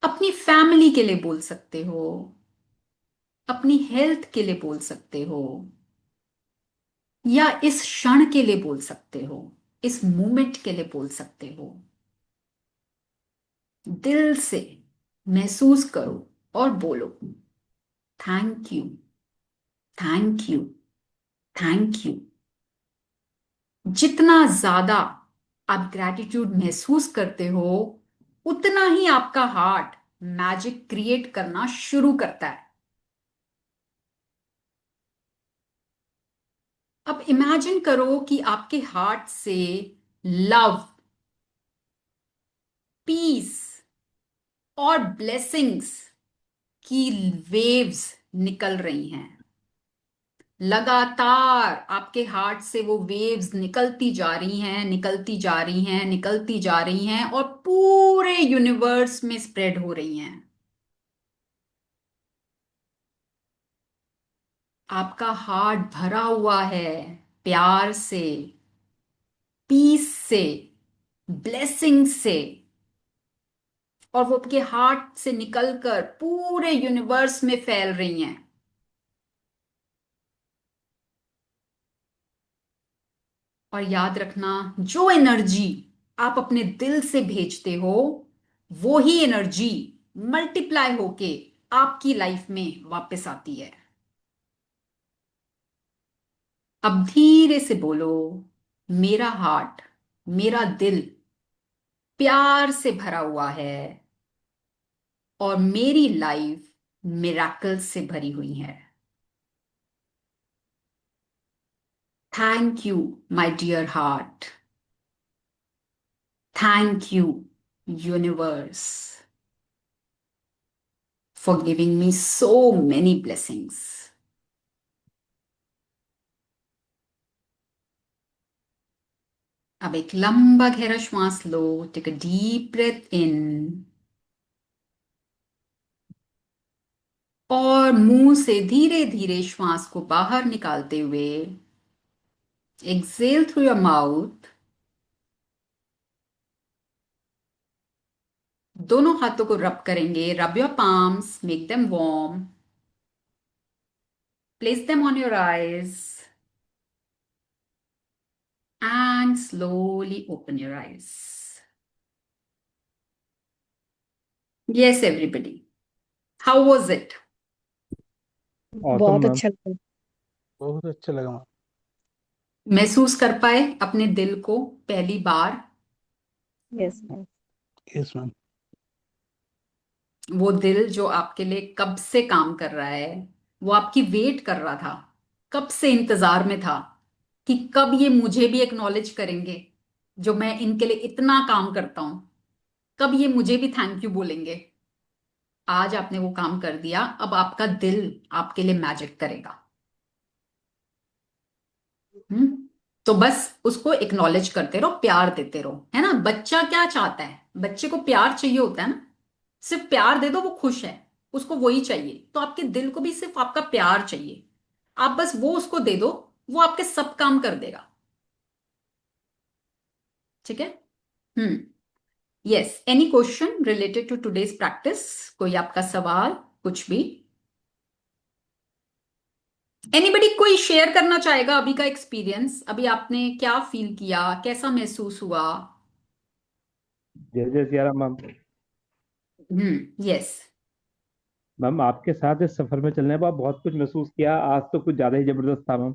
अपनी फैमिली के लिए बोल सकते हो, अपनी हेल्थ के लिए बोल सकते हो, या इस क्षण के लिए बोल सकते हो, इस मोमेंट के लिए बोल सकते हो। दिल से महसूस करो और बोलो, thank you, thank you, thank you. जितना ज्यादा आप ग्रैटिट्यूड महसूस करते हो, उतना ही आपका हार्ट मैजिक क्रिएट करना शुरू करता है। अब इमेजिन करो कि आपके हार्ट से लव, पीस और ब्लेसिंग्स की वेव्स निकल रही हैं। लगातार आपके हार्ट से वो वेव्स निकलती जा रही हैं, निकलती जा रही हैं, निकलती जा रही हैं, और पूरे यूनिवर्स में स्प्रेड हो रही हैं। आपका हार्ट भरा हुआ है प्यार से, पीस से, ब्लेसिंग से। और वो आपके हार्ट से निकलकर पूरे यूनिवर्स में फैल रही हैं। और याद रखना, जो एनर्जी आप अपने दिल से भेजते हो, वो ही एनर्जी मल्टीप्लाई होके आपकी लाइफ में वापस आती है। अब धीरे से बोलो, मेरा हार्ट, मेरा दिल प्यार से भरा हुआ है और मेरी लाइफ मिराकल से भरी हुई है। Thank you my dear heart, thank you universe for giving me so many blessings. अब एक लंबा गहरा श्वास लो, take a deep breath in, और मुंह से धीरे धीरे श्वास को बाहर निकालते हुए एक्सेल थ्रू योर माउथ। दोनों हाथों को रब करेंगे, rub your palms, make them warm, place them on your eyes and slowly open your eyes. Yes, everybody. How was it? Awesome, बहुत ma'am. अच्छा लगा। बहुत अच्छा लगा मैम। महसूस कर पाए अपने दिल को पहली बार? Yes ma'am. Yes ma'am. वो दिल जो आपके लिए कब से काम कर रहा है, वो आपकी वेट कर रहा था, कब से इंतजार में था कि कब ये मुझे भी एक्नॉलेज करेंगे, जो मैं इनके लिए इतना काम करता हूं, कब ये मुझे भी थैंक यू बोलेंगे। आज आपने वो काम कर दिया। अब आपका दिल आपके लिए मैजिक करेगा। हम्म। तो बस उसको एक्नॉलेज करते रहो, प्यार देते रहो, है ना। बच्चा क्या चाहता है? बच्चे को प्यार चाहिए होता है ना। सिर्फ प्यार दे दो, वो खुश है, उसको वही चाहिए। तो आपके दिल को भी सिर्फ आपका प्यार चाहिए। आप बस वो उसको दे दो, वो आपके सब काम कर देगा। ठीक है। Hmm. Yes, any question related to today's practice? कोई आपका सवाल, कुछ भी? एनीबडी कोई शेयर करना चाहेगा अभी का एक्सपीरियंस? अभी आपने क्या फील किया, कैसा महसूस हुआ? जय जय Siya Ram ma'am. Yes. Ma'am आपके साथ इस सफर में चलने के बाद बहुत कुछ महसूस किया, आज तो कुछ ज्यादा ही जबरदस्त था मैम।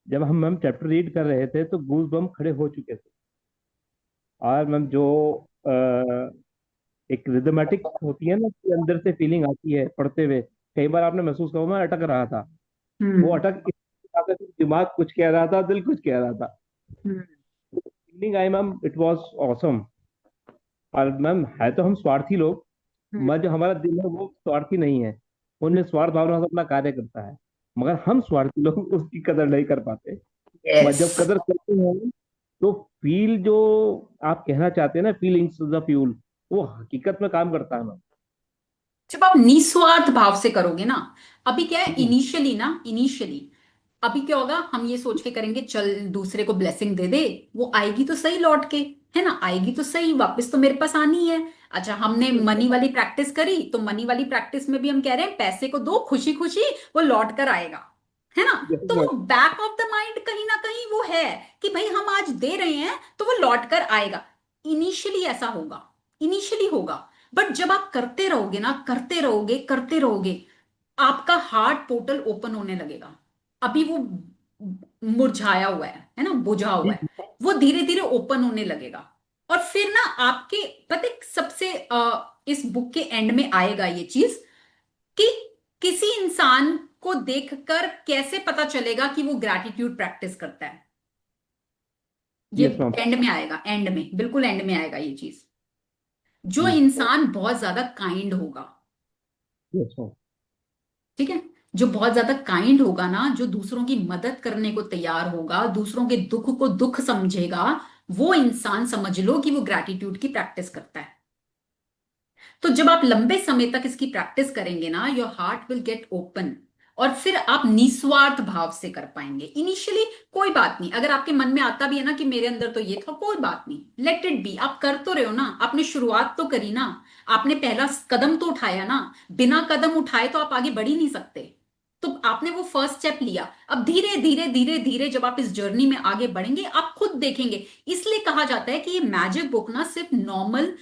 जब हम मैम चैप्टर रीड कर रहे थे तो गूज बम खड़े हो चुके थे। और मैम जो अ, एक रिदमेटिक होती है ना कि अंदर से फीलिंग आती है पढ़ते हुए, कई बार आपने महसूस किया मैं अटक रहा था। वो हम्म। अटक इस वजह से दिमाग कुछ कह रहा था, दिल कुछ कह रहा था। Hmm. Feeling I ma'am, it was awesome. और मैम है तो हम स्वार्थी लोग, हम्म। मगर जो हमारा दिल है वो स्वार्थी नहीं है। उनमें स्वार्थ भावना से अपना कार्य करता है, मगर हम स्वार्थी लोग उसकी कदर नहीं कर पाते। मगर यस। जब कदर करते हैं तो फील जो आप कहना चाहते हैं ना, फीलिंग्स द फ्यूल, वो हकीकत में काम करता है मैम। जब आप निस्वार्थ भाव से करोगे ना, अभी क्या है, जी। इनिशियली अभी क्या होगा, हम ये सोच के करेंगे चल दूसरे को ब्लेसिंग दे दे, वो आएगी तो सही लौट के, है ना, आएगी तो सही, वापस तो मेरे पास आनी है। अच्छा, हमने मनी वाली प्रैक्टिस करी, तो मनी वाली प्रैक्टिस में भी हम कह रहे हैं पैसे को दो खुशी खुशी, वो लौट कर आएगा, है ना। यस तो मैम। वो बैक ऑफ द माइंड कहीं ना कहीं वो है कि भाई हम आज दे रहे हैं तो वो लौट कर आएगा। इनिशियली ऐसा होगा, इनिशियली होगा। बट जब आप करते रहोगे ना, करते रहोगे करते रहोगे, आपका हार्ट पोर्टल ओपन होने लगेगा। अभी वो मुरझाया हुआ है ना, बुझा हुआ जी। है, वो धीरे धीरे ओपन होने लगेगा। और फिर ना आपके पता है, सबसे इस बुक के एंड में आएगा ये चीज कि किसी इंसान को देखकर कैसे पता चलेगा कि वो ग्रैटिट्यूड प्रैक्टिस करता है। ये यस मैम। एंड में आएगा, एंड में, बिल्कुल एंड में आएगा ये चीज। जो जी। इंसान बहुत ज्यादा काइंड होगा, यस मैम। ठीक है, जो बहुत ज्यादा काइंड होगा ना, जो दूसरों की मदद करने को तैयार होगा, दूसरों के दुख को दुख समझेगा, वो इंसान समझ लो कि वो ग्रैटिट्यूड की प्रैक्टिस करता है। तो जब आप लंबे समय तक इसकी प्रैक्टिस करेंगे ना, your heart will get open, और फिर आप निस्वार्थ भाव से कर पाएंगे। इनिशियली कोई बात नहीं, अगर आपके मन में आता भी है ना कि मेरे अंदर तो ये था, कोई बात नहीं, लेट इट बी। आप कर तो रहे हो ना, आपने शुरुआत तो करी ना, आपने पहला कदम तो उठाया ना। बिना कदम उठाए तो आप आगे बढ़ ही नहीं सकते। तो आपने वो फर्स्ट स्टेप लिया, अब धीरे धीरे धीरे धीरे जब आप इस जर्नी में आगे बढ़ेंगे, आप खुद देखेंगे। इसलिए कहा जाता है कि ये मैजिक बुक ना सिर्फ नॉर्मल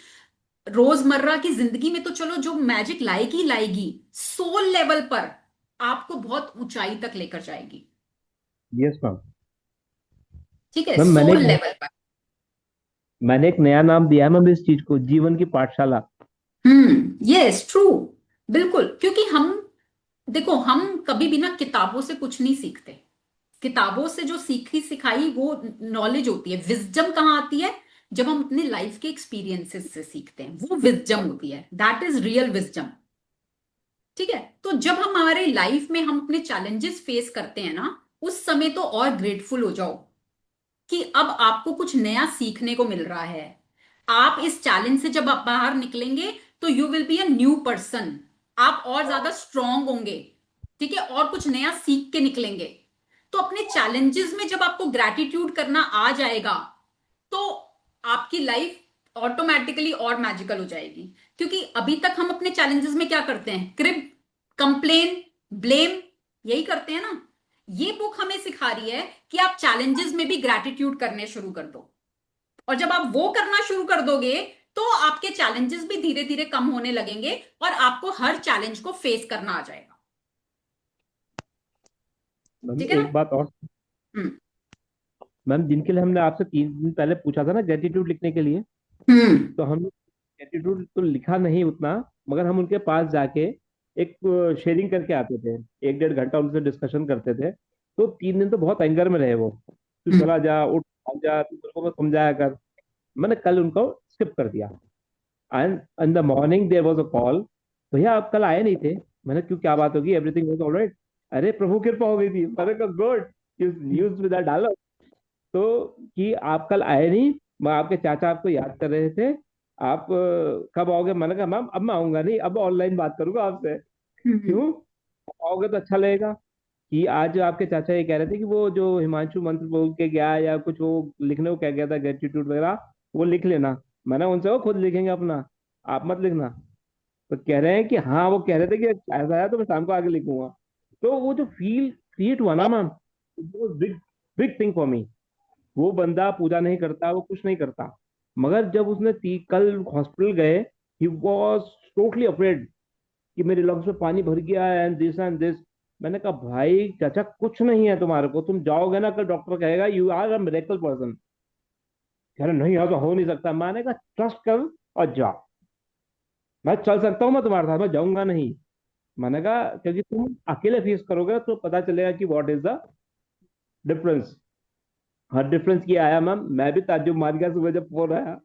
रोजमर्रा की जिंदगी में तो चलो जो मैजिक लाएगी लाएगी, सोल लेवल पर आपको बहुत ऊंचाई तक लेकर जाएगी। Yes ma'am. ठीक है, मैम सोल लेवल पर। मैंने एक नया नाम दिया है मैम इस चीज को, जीवन की पाठशाला। Yes true. बिल्कुल, क्योंकि हम देखो, हम कभी भी ना किताबों से कुछ नहीं सीखते। किताबों से जो सीखी सिखाई वो नॉलेज होती है। विजडम कहाँ आती है? जब हम अपने लाइफ के एक्सपीरियंसेस से सीखते हैं, वो विजडम होती है, दैट इज रियल विजडम। ठीक है, तो जब हमारे लाइफ में हम अपने चैलेंजेस फेस करते हैं ना, उस समय तो और ग्रेटफुल हो जाओ कि अब आपको कुछ नया सीखने को मिल रहा है। आप इस चैलेंज से जब आप बाहर निकलेंगे तो you will be a new person. आप और ज्यादा स्ट्रांग होंगे, ठीक है, और कुछ नया सीख के निकलेंगे। तो अपने चैलेंजेस में जब आपको ग्रैटिट्यूड करना आ जाएगा, तो आपकी लाइफ ऑटोमेटिकली और मैजिकल हो जाएगी। क्योंकि अभी तक हम अपने चैलेंजेस में क्या करते हैं? क्रिप, कंप्लेन, ब्लेम, यही करते हैं ना। ये बुक हमें सिखा रही है कि आप चैलेंजेस में भी ग्रैटिट्यूड करने शुरू कर दो, और जब आप वो करना शुरू कर दोगे तो आपके चैलेंजेस भी धीरे धीरे कम होने लगेंगे, और आपको हर चैलेंज को फेस करना आ जाएगा। मैम ठीक है ना? एक बात और। हम्म। मैम जिनके लिए हमने आपसे 3 दिन पहले पूछा था ना ग्रेटिट्यूड लिखने के लिए, हम्म। तो हम ग्रेटिट्यूड तो लिखा नहीं उतना, मगर हम उनके पास जाके एक शेयरिंग करके आते थे। 1 1.5 घंटा उनसे डिस्कशन करते थे। तो 3 दिन तो बहुत एंगर में रहे वो, तू हम्म। चला जा, उठ भाग जा, तू मेरे को समझाया कर। मैंने कल उनको स्किप कर दिया। And in the morning there was a call, भैया आप कल आए नहीं थे। मैंने क्यों, क्या बात होगी, एवरीथिंग वाज ऑलराइट। अरे प्रभु कृपा हो गई थी। मैंने कहा good, use with that dialogue. तो कि आप कल आए नहीं, मैं आपके चाचा आपको याद कर रहे थे, आप कब आओगे। मैंने कहा मैम अब मैं आऊंगा नहीं, अब ऑनलाइन बात करूंगा आपसे। हम्म। क्यों, आओगे तो अच्छा लगेगा। कि आज आपके चाचा ये कह रहे थे कि वो जो हिमांशु मंत्र बोल के गया या कुछ वो लिखने को कह गया था ग्रेटिट्यूड वगैरह, वो लिख लेना। मैंने उनसे वो खुद लिखेंगे अपना, आप मत लिखना। तो कह रहे हैं कि हाँ, वो कह रहे थे कि ऐसा है तो मैं शाम को आगे लिखूंगा। तो वो जो फील क्रिएट हुआ ना ma'am, big big thing for me. वो बंदा पूजा नहीं करता, वो कुछ नहीं करता, मगर जब उसने कल हॉस्पिटल गए, ही वॉज टोटली अफ्रेड कि मेरे लंग्स में पानी भर गया है एंड दिस। मैंने कहा भाई चाचा कुछ नहीं है तुम्हारे को, तुम जाओगे ना, कल डॉक्टर कहेगा you are a miracle person. कह रहे नहीं ऐसा हो नहीं सकता। मैंने कहा ट्रस्ट कर और जा, मैं चल सकता हूँ, मैं तुम्हारे साथ, मैं जाऊंगा नहीं। मैंने कहा क्योंकि तुम अकेले फेस करोगे तो पता चलेगा कि what is the difference. Her difference किया आया मैम, मैं भी ताज्जुब मान गया सुबह जब फोन आया।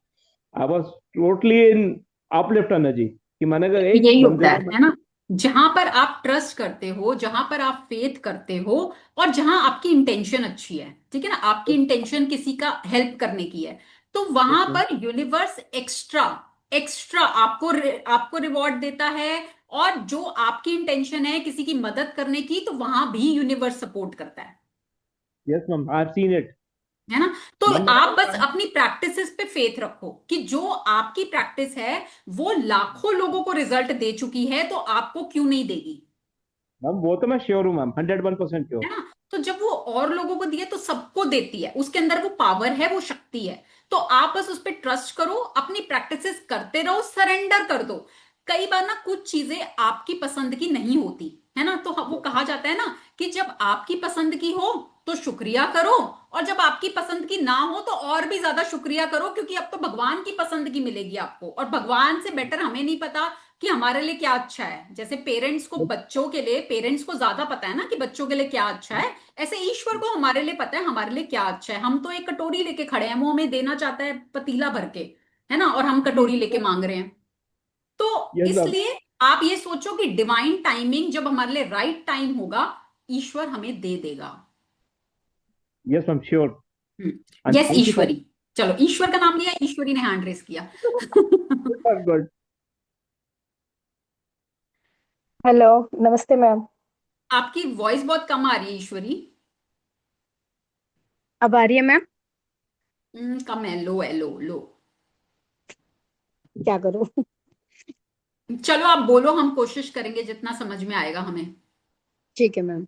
I was totally in uplift energy कि मैंने कहा एक यही बंदे होता को है ना, जहां पर आप ट्रस्ट करते हो, जहां पर आप फेथ करते हो, और जहां आपकी इंटेंशन अच्छी है, ठीक है ना, आपकी इंटेंशन किसी का हेल्प करने की है, तो वहां पर यूनिवर्स एक्स्ट्रा एक्स्ट्रा आपको रिवॉर्ड देता है। और जो आपकी इंटेंशन है किसी की मदद करने की, तो वहां भी यूनिवर्स सपोर्ट करता yes ma'am I have seen it है ना। तो मैम। आप बस अपनी प्रैक्टिसेस पे फेथ रखो कि जो आपकी प्रैक्टिस है वो लाखों लोगों को रिजल्ट दे चुकी है, तो आपको क्यों नहीं देगी, मैम वो तो मैं श्योर हूँ मैम, 101% श्योर। है ना। तो जब वो और लोगों को दिए तो सबको देती है, उसके अंदर वो पावर है, वो शक्ति है। तो आप बस उस पर ट्रस्ट करो, अपनी प्रैक्टिसेस करते रहो, सरेंडर कर दो। कई बार ना कुछ चीजें आपकी पसंद की नहीं होती, है ना, तो वो कहा जाता है ना कि जब आपकी पसंद की हो तो शुक्रिया करो, और जब आपकी पसंद की ना हो तो और भी ज्यादा शुक्रिया करो, क्योंकि अब तो भगवान की पसंद की मिलेगी आपको, और भगवान से बेटर हमें नहीं पता कि हमारे लिए क्या अच्छा है। जैसे पेरेंट्स को बच्चों के लिए, पेरेंट्स को ज्यादा पता है ना कि बच्चों के लिए क्या अच्छा है, ऐसे ईश्वर को हमारे लिए पता है हमारे लिए क्या अच्छा है। हम तो एक कटोरी लेके खड़े हैं, वो हमें देना चाहता है पतीला भर के, है ना, और हम कटोरी लेके मांग रहे हैं। तो यस मैम। इसलिए आप ये सोचो कि डिवाइन टाइमिंग जब हमारे लिए राइट टाइम होगा, ईश्वर हमें दे देगा। Yes ma'am sure. And yes thank you so Ishwari. चलो, ईश्वर का नाम लिया, ईश्वरी ने हैंड रेस किया। मच। हेलो, नमस्ते मैम। आपकी वॉइस बहुत कम आ रही है ईश्वरी। अब आ रही है मैम? कम है, लो है, लो लो। क्या करूँ? चलो आप बोलो, हम कोशिश करेंगे जितना समझ में आएगा हमें। ठीक है मैम।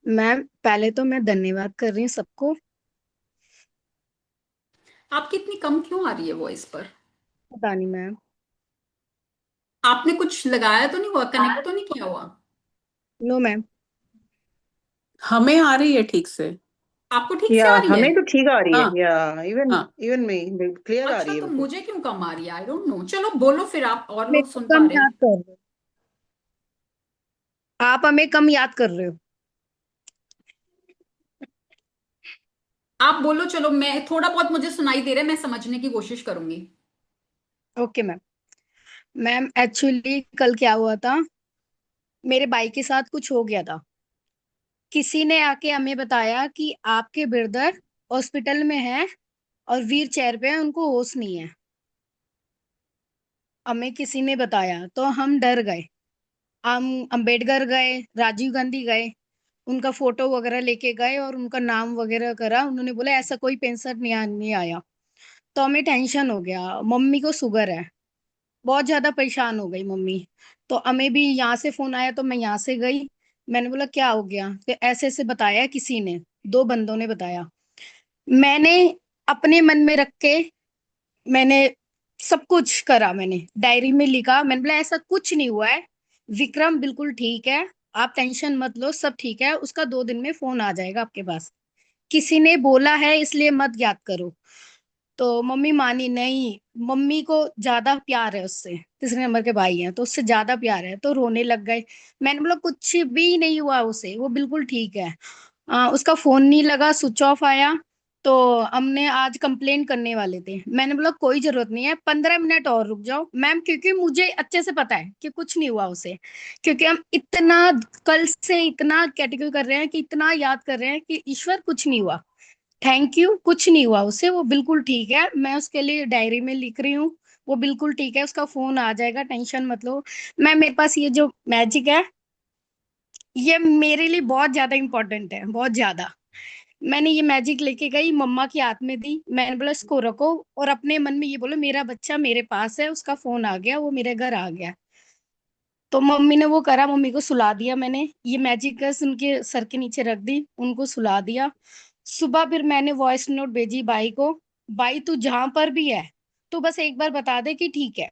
मैम पहले तो मैं धन्यवाद कर रही हूँ सबको। आपकी इतनी कम क्यों आ रही है वॉइस पर? पता नहीं मैम। आपने कुछ लगाया तो नहीं हुआ, कनेक्ट तो नहीं किया हुआ? No ma'am. हमें आ रही है ठीक से। आपको ठीक से या आ रही है? हमें तो ठीक आ रही है, हाँ या इवन हाँ। इवन में क्लियर आ अच्छा, रही है तो बिल्कुल। मुझे क्यों कम आ रही है? I don't know. चलो बोलो फिर, आप और मेरे लोग को सुन पा कम रहे याद हैं। कर रहे हो। आप हमें कम याद कर रहे हो। आप बोलो, चलो, मैं थोड़ा बहुत मुझे सुनाई दे रहा है, मैं समझने की कोशिश करूंगी। Okay ma'am. मैम एक्चुअली कल क्या हुआ था, मेरे भाई के साथ कुछ हो गया था। किसी ने आके हमें बताया कि आपके ब्रदर हॉस्पिटल में है और व्हील चेयर पे है, उनको होश नहीं है। हमें किसी ने बताया तो हम डर गए। हम अंबेडकर गए, राजीव गांधी गए, उनका फोटो वगैरह लेके गए और उनका नाम वगैरह करा। उन्होंने बोला ऐसा कोई पेशेंट नहीं आया। तो हमें टेंशन हो गया, मम्मी को शुगर है, बहुत ज्यादा परेशान हो गई मम्मी। तो हमें भी यहाँ से फोन आया तो मैं यहाँ से गई। मैंने बोला क्या हो गया, तो ऐसे ऐसे बताया किसी ने, दो बंदों ने बताया। मैंने अपने मन में रख के मैंने सब कुछ करा, मैंने डायरी में लिखा। मैंने बोला ऐसा कुछ नहीं हुआ है, विक्रम बिल्कुल ठीक है, आप टेंशन मत लो, सब ठीक है, उसका 2 दिन में फोन आ जाएगा आपके पास। किसी ने बोला है इसलिए मत याद करो। तो मम्मी मानी नहीं, मम्मी को ज्यादा प्यार है उससे, तीसरे नंबर के भाई हैं तो उससे ज्यादा प्यार है, तो रोने लग गए। मैंने बोला कुछ भी नहीं हुआ उसे, वो बिल्कुल ठीक है। उसका फोन नहीं लगा, स्विच ऑफ आया। तो हमने आज कंप्लेन करने वाले थे, मैंने बोला कोई जरूरत नहीं है, 15 मिनट और रुक जाओ मैम, क्योंकि मुझे अच्छे से पता है कि कुछ नहीं हुआ उसे। क्योंकि हम इतना कल से इतना कैटेगरी कर रहे हैं कि इतना याद कर रहे हैं कि ईश्वर कुछ नहीं हुआ, थैंक यू, कुछ नहीं हुआ उसे, वो बिल्कुल ठीक है। मैं उसके लिए डायरी में लिख रही हूँ, वो बिल्कुल ठीक है, उसका फोन आ जाएगा, टेंशन मत लो। मैम मेरे पास ये जो मैजिक है, ये मेरे लिए बहुत ज्यादा इंपॉर्टेंट है, बहुत ज्यादा। मैंने ये मैजिक लेके गई, मम्मा के हाथ में दी, मैंने बोला इसको रखो और अपने मन में ये बोलो मेरा बच्चा मेरे पास है, उसका फोन आ गया, वो मेरे घर आ गया। तो मम्मी ने वो करा, मम्मी को सुला दिया मैंने, ये मैजिकस उनके सर के नीचे रख दी, उनको सुला दिया। सुबह फिर मैंने वॉइस नोट भेजी बाई को, बाई तू जहां पर भी है, तू बस एक बार बता दे कि ठीक है,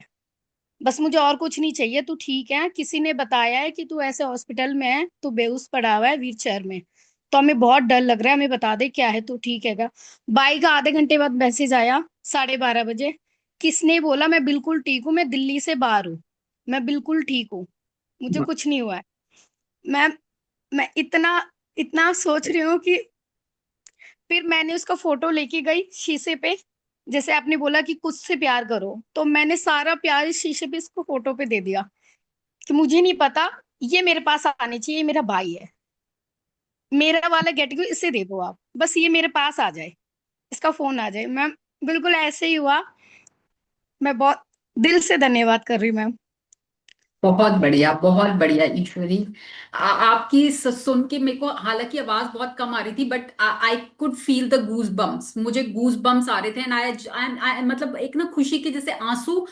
बस मुझे और कुछ नहीं चाहिए, तू ठीक है, किसी ने बताया है कि तू ऐसे हॉस्पिटल में है, तू बेहोश पड़ा हुआ है व्हील चेयर में, तो हमें बहुत डर लग रहा है, हमें बता दे क्या है, तू ठीक है क्या। बाई का आधे घंटे बाद मैसेज आया 12:30 बजे, किसने बोला मैं बिल्कुल ठीक हूँ, मैं दिल्ली से बाहर हूँ, मैं बिल्कुल ठीक हूँ, मुझे कुछ नहीं हुआ है। मैं मैं इतना इतना सोच रही हूँ कि फिर मैंने उसका फोटो लेके गई शीशे पे, जैसे आपने बोला कि कुछ से प्यार करो, तो मैंने सारा प्यार इस शीशे पे इसको फोटो पे दे दिया कि मुझे नहीं पता, ये मेरे पास आने चाहिए, ये मेरा भाई है, मेरा वाला गेट को इसे दे दो आप, बस ये मेरे पास आ जाए, इसका फोन आ जाए। मैम बिल्कुल ऐसे ही हुआ। मैं बहुत दिल से धन्यवाद कर रही हूँ मैम। बहुत बढ़िया ईश्वरी। आपकी सुन के मेरे को, हालांकि आवाज बहुत कम आ रही थी, but I could feel the goose bumps, मुझे गूज बम्प्स आ रहे थे, एंड आई मतलब एक ना खुशी के जैसे आंसू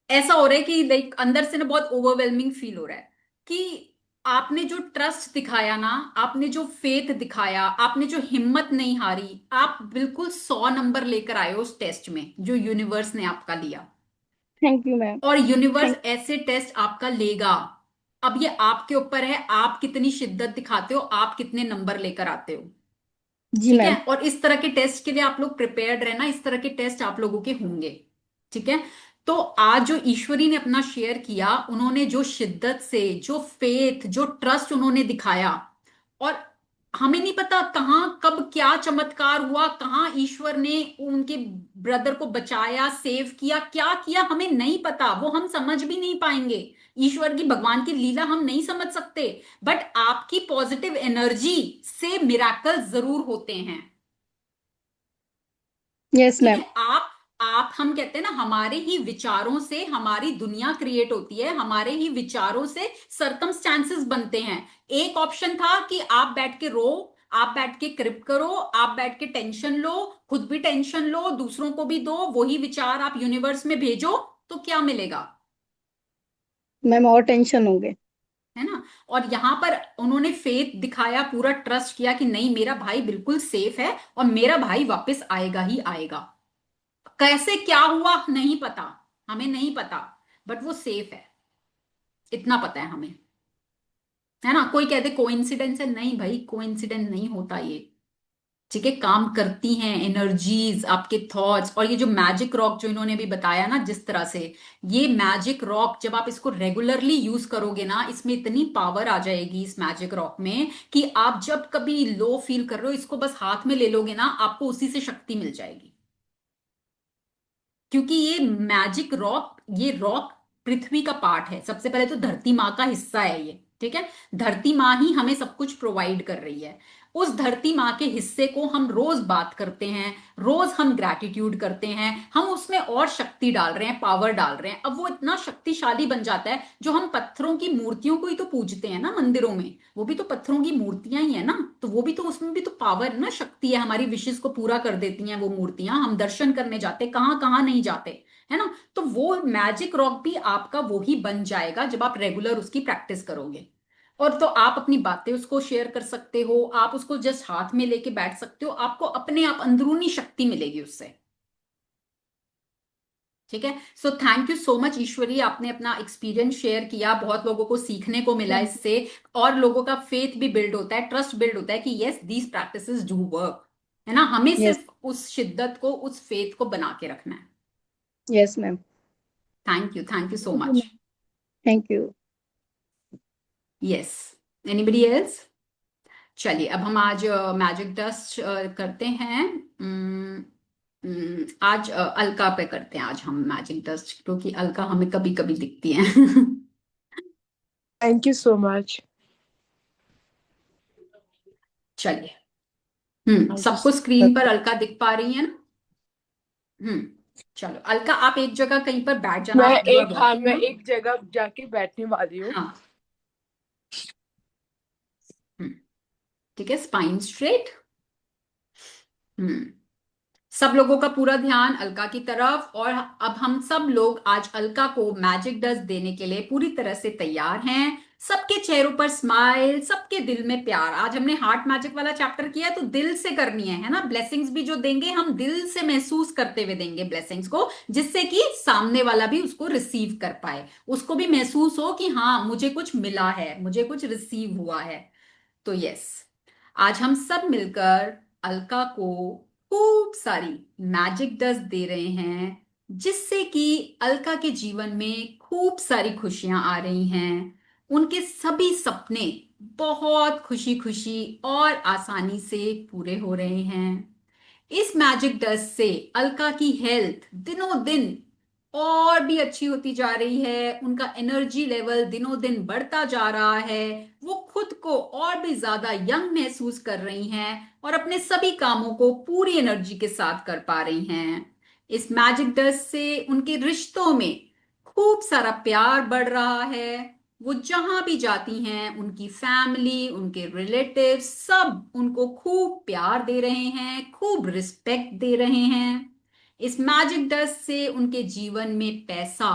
ऐसा हो रहा है कि लाइक अंदर से ना बहुत ओवरवेलमिंग फील हो रहा है कि आपने जो ट्रस्ट दिखाया ना, आपने जो फेथ दिखाया, आपने जो हिम्मत नहीं हारी, आप बिल्कुल 100 नंबर लेकर आए हो उस टेस्ट में जो यूनिवर्स ने आपका लिया। Thank you ma'am. और यूनिवर्स थैंक ऐसे टेस्ट आपका लेगा। अब ये आपके ऊपर है, आप कितनी शिद्दत दिखाते हो, आप कितने नंबर लेकर आते हो। जी ठीक है, मैम। और इस तरह के टेस्ट के लिए आप लोग प्रिपेयर्ड रहना, इस तरह के टेस्ट आप लोगों के होंगे। ठीक है, तो आज जो ईश्वरी ने अपना शेयर किया, उन्होंने जो शिद्दत से, जो फेथ, जो ट्रस्ट उन्होंने दिखाया, और हमें नहीं पता कहाँ कब क्या चमत्कार हुआ, कहाँ ईश्वर ने उनके ब्रदर को बचाया, सेव किया, क्या किया हमें नहीं पता, वो हम समझ भी नहीं पाएंगे। ईश्वर की, भगवान की लीला हम नहीं समझ सकते, बट आपकी पॉजिटिव एनर्जी से मिराकल जरूर होते हैं। यस ठीक मैम। है, आप हम कहते हैं ना, हमारे ही विचारों से हमारी दुनिया क्रिएट होती है, हमारे ही विचारों से सरकमस्टांसेस बनते हैं। एक ऑप्शन था कि आप बैठ के रो, आप बैठ के क्रिप करो, आप बैठ के टेंशन लो, खुद भी टेंशन लो, दूसरों को भी दो, वही विचार आप यूनिवर्स में भेजो, तो क्या मिलेगा? मैम और टेंशन हो गए। है ना। और यहां पर उन्होंने फेथ दिखाया, पूरा ट्रस्ट किया कि नहीं, मेरा भाई बिल्कुल सेफ है और मेरा भाई वापस आएगा ही आएगा। कैसे क्या हुआ नहीं पता, हमें नहीं पता, बट वो सेफ है, इतना पता है हमें। है ना, कोई कहते कोइंसिडेंस है, नहीं भाई, कोइंसिडेंस नहीं होता ये। ठीक है, काम करती हैं एनर्जीज, आपके थॉट्स, और ये जो मैजिक रॉक जो इन्होंने भी बताया ना जिस तरह से, ये मैजिक रॉक जब आप इसको रेगुलरली यूज करोगे ना, इसमें इतनी पावर आ जाएगी इस मैजिक रॉक में कि आप जब कभी लो फील कर रहे हो, इसको बस हाथ में ले लोगे ना, आपको उसी से शक्ति मिल जाएगी। क्योंकि ये मैजिक रॉक, ये रॉक पृथ्वी का पार्ट है, सबसे पहले तो धरती माँ का हिस्सा है ये। ठीक है, धरती माँ ही हमें सब कुछ प्रोवाइड कर रही है। उस धरती माँ के हिस्से को हम रोज बात करते हैं, रोज हम ग्रैटिट्यूड करते हैं, हम उसमें और शक्ति डाल रहे हैं, पावर डाल रहे हैं। अब वो इतना शक्तिशाली बन जाता है, जो हम पत्थरों की मूर्तियों को ही तो पूजते हैं ना मंदिरों में, वो भी तो पत्थरों की मूर्तियां ही है ना, तो वो भी तो, उसमें भी तो पावर है ना, शक्ति है, हमारी विशेष को पूरा कर देती हैं वो मूर्तियां। हम दर्शन करने जाते, कहाँ कहाँ नहीं जाते, है ना। तो वो मैजिक रॉक भी आपका वो ही बन जाएगा जब आप रेगुलर उसकी प्रैक्टिस करोगे। और तो आप अपनी बातें उसको शेयर कर सकते हो, आप उसको जस्ट हाथ में लेके बैठ सकते हो, आपको अपने आप अंदरूनी शक्ति मिलेगी उससे। ठीक है, so thank you so much Ishwari, आपने अपना एक्सपीरियंस शेयर किया, बहुत लोगों को सीखने को मिला इससे, और लोगों का फेथ भी बिल्ड होता है, ट्रस्ट बिल्ड होता है कि yes these practices do work. है ना, हमें यस। सिर्फ उस शिद्दत को, उस फेथ को बना के रखना है। Yes ma'am. Thank you so much. Thank you. Yes, anybody else? चलिए, अब हम आज मैजिक डस्ट करते हैं। आज अलका पे करते हैं आज हम मैजिक डस्ट, क्योंकि अलका हमें कभी कभी दिखती है। Thank you so much. चलिए, I'll सबको just स्क्रीन पर अलका दिख पा रही है ना? चलो अलका, आप एक जगह कहीं पर बैठ जाना, आप यू आर वॉकिंग मैं ना। एक जगह जाके बैठने वाली हूँ। हाँ, ठीक है, स्पाइन स्ट्रेट। सब लोगों का पूरा ध्यान अलका की तरफ। और अब हम सब लोग आज अलका को मैजिक डस्ट देने के लिए पूरी तरह से तैयार हैं। सबके चेहरों पर स्माइल, सबके दिल में प्यार। आज हमने हार्ट मैजिक वाला चैप्टर किया है तो दिल से करनी है ना। ब्लेसिंग्स भी जो देंगे हम दिल से महसूस करते हुए देंगे ब्लेसिंग्स को, जिससे कि सामने वाला भी उसको रिसीव कर पाए, उसको भी महसूस हो कि हाँ मुझे कुछ मिला है, मुझे कुछ रिसीव हुआ है। तो यस, आज हम सब मिलकर अलका को खूब सारी मैजिक डस्ट दे रहे हैं, जिससे कि अलका के जीवन में खूब सारी खुशियां आ रही हैं। उनके सभी सपने बहुत खुशी खुशी और आसानी से पूरे हो रहे हैं। इस मैजिक डस्ट से अलका की हेल्थ दिनों दिन और भी अच्छी होती जा रही है। उनका एनर्जी लेवल दिनों दिन बढ़ता जा रहा है। वो खुद को और भी ज्यादा यंग महसूस कर रही हैं और अपने सभी कामों को पूरी एनर्जी के साथ कर पा रही हैं। इस मैजिक डस्ट से उनके रिश्तों में खूब सारा प्यार बढ़ रहा है। वो जहां भी जाती हैं उनकी फैमिली, उनके रिलेटिव सब उनको खूब प्यार दे रहे हैं, खूब रिस्पेक्ट दे रहे हैं। इस मैजिक डस्ट से उनके जीवन में पैसा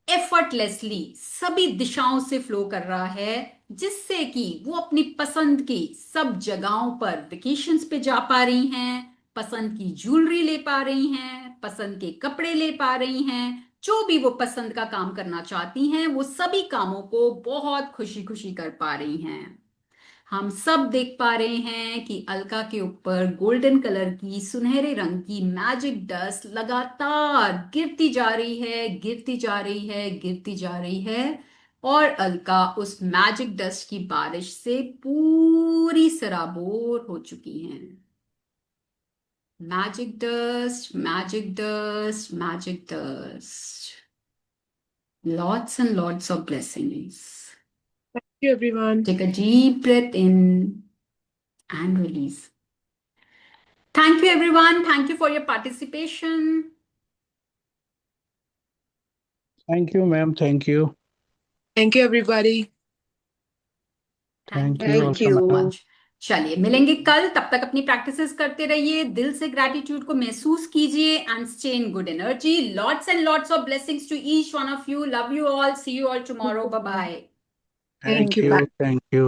एफर्टलेसली सभी दिशाओं से फ्लो कर रहा है, जिससे कि वो अपनी पसंद की सब जगहों पर वेकेशंस पे जा पा रही हैं, पसंद की ज्वेलरी ले पा रही हैं, पसंद के कपड़े ले पा रही हैं। जो भी वो पसंद का काम करना चाहती हैं वो सभी कामों को बहुत खुशी खुशी कर पा रही हैं। हम सब देख पा रहे हैं कि अलका के ऊपर गोल्डन कलर की, सुनहरे रंग की मैजिक डस्ट लगातार गिरती जा रही है, गिरती जा रही है, गिरती जा रही है। और अलका उस मैजिक डस्ट की बारिश से पूरी सराबोर हो चुकी हैं। Magic dust, magic dust, magic dust. Lots and lots of blessings. Thank you, everyone. Take a deep breath in and release. Thank you, everyone. Thank you for your participation. Thank you, ma'am. Thank you. Thank you, everybody. Thank you Thank also, you. ma'am. much. चलिए मिलेंगे कल, तब तक अपनी प्रैक्टिसेस करते रहिए, दिल से ग्रैटिट्यूड को महसूस कीजिए and stay in good energy. Lots and lots of blessings to each one of you. Love you all, see you all tomorrow, bye bye. Thank you. you. Bye. Thank you.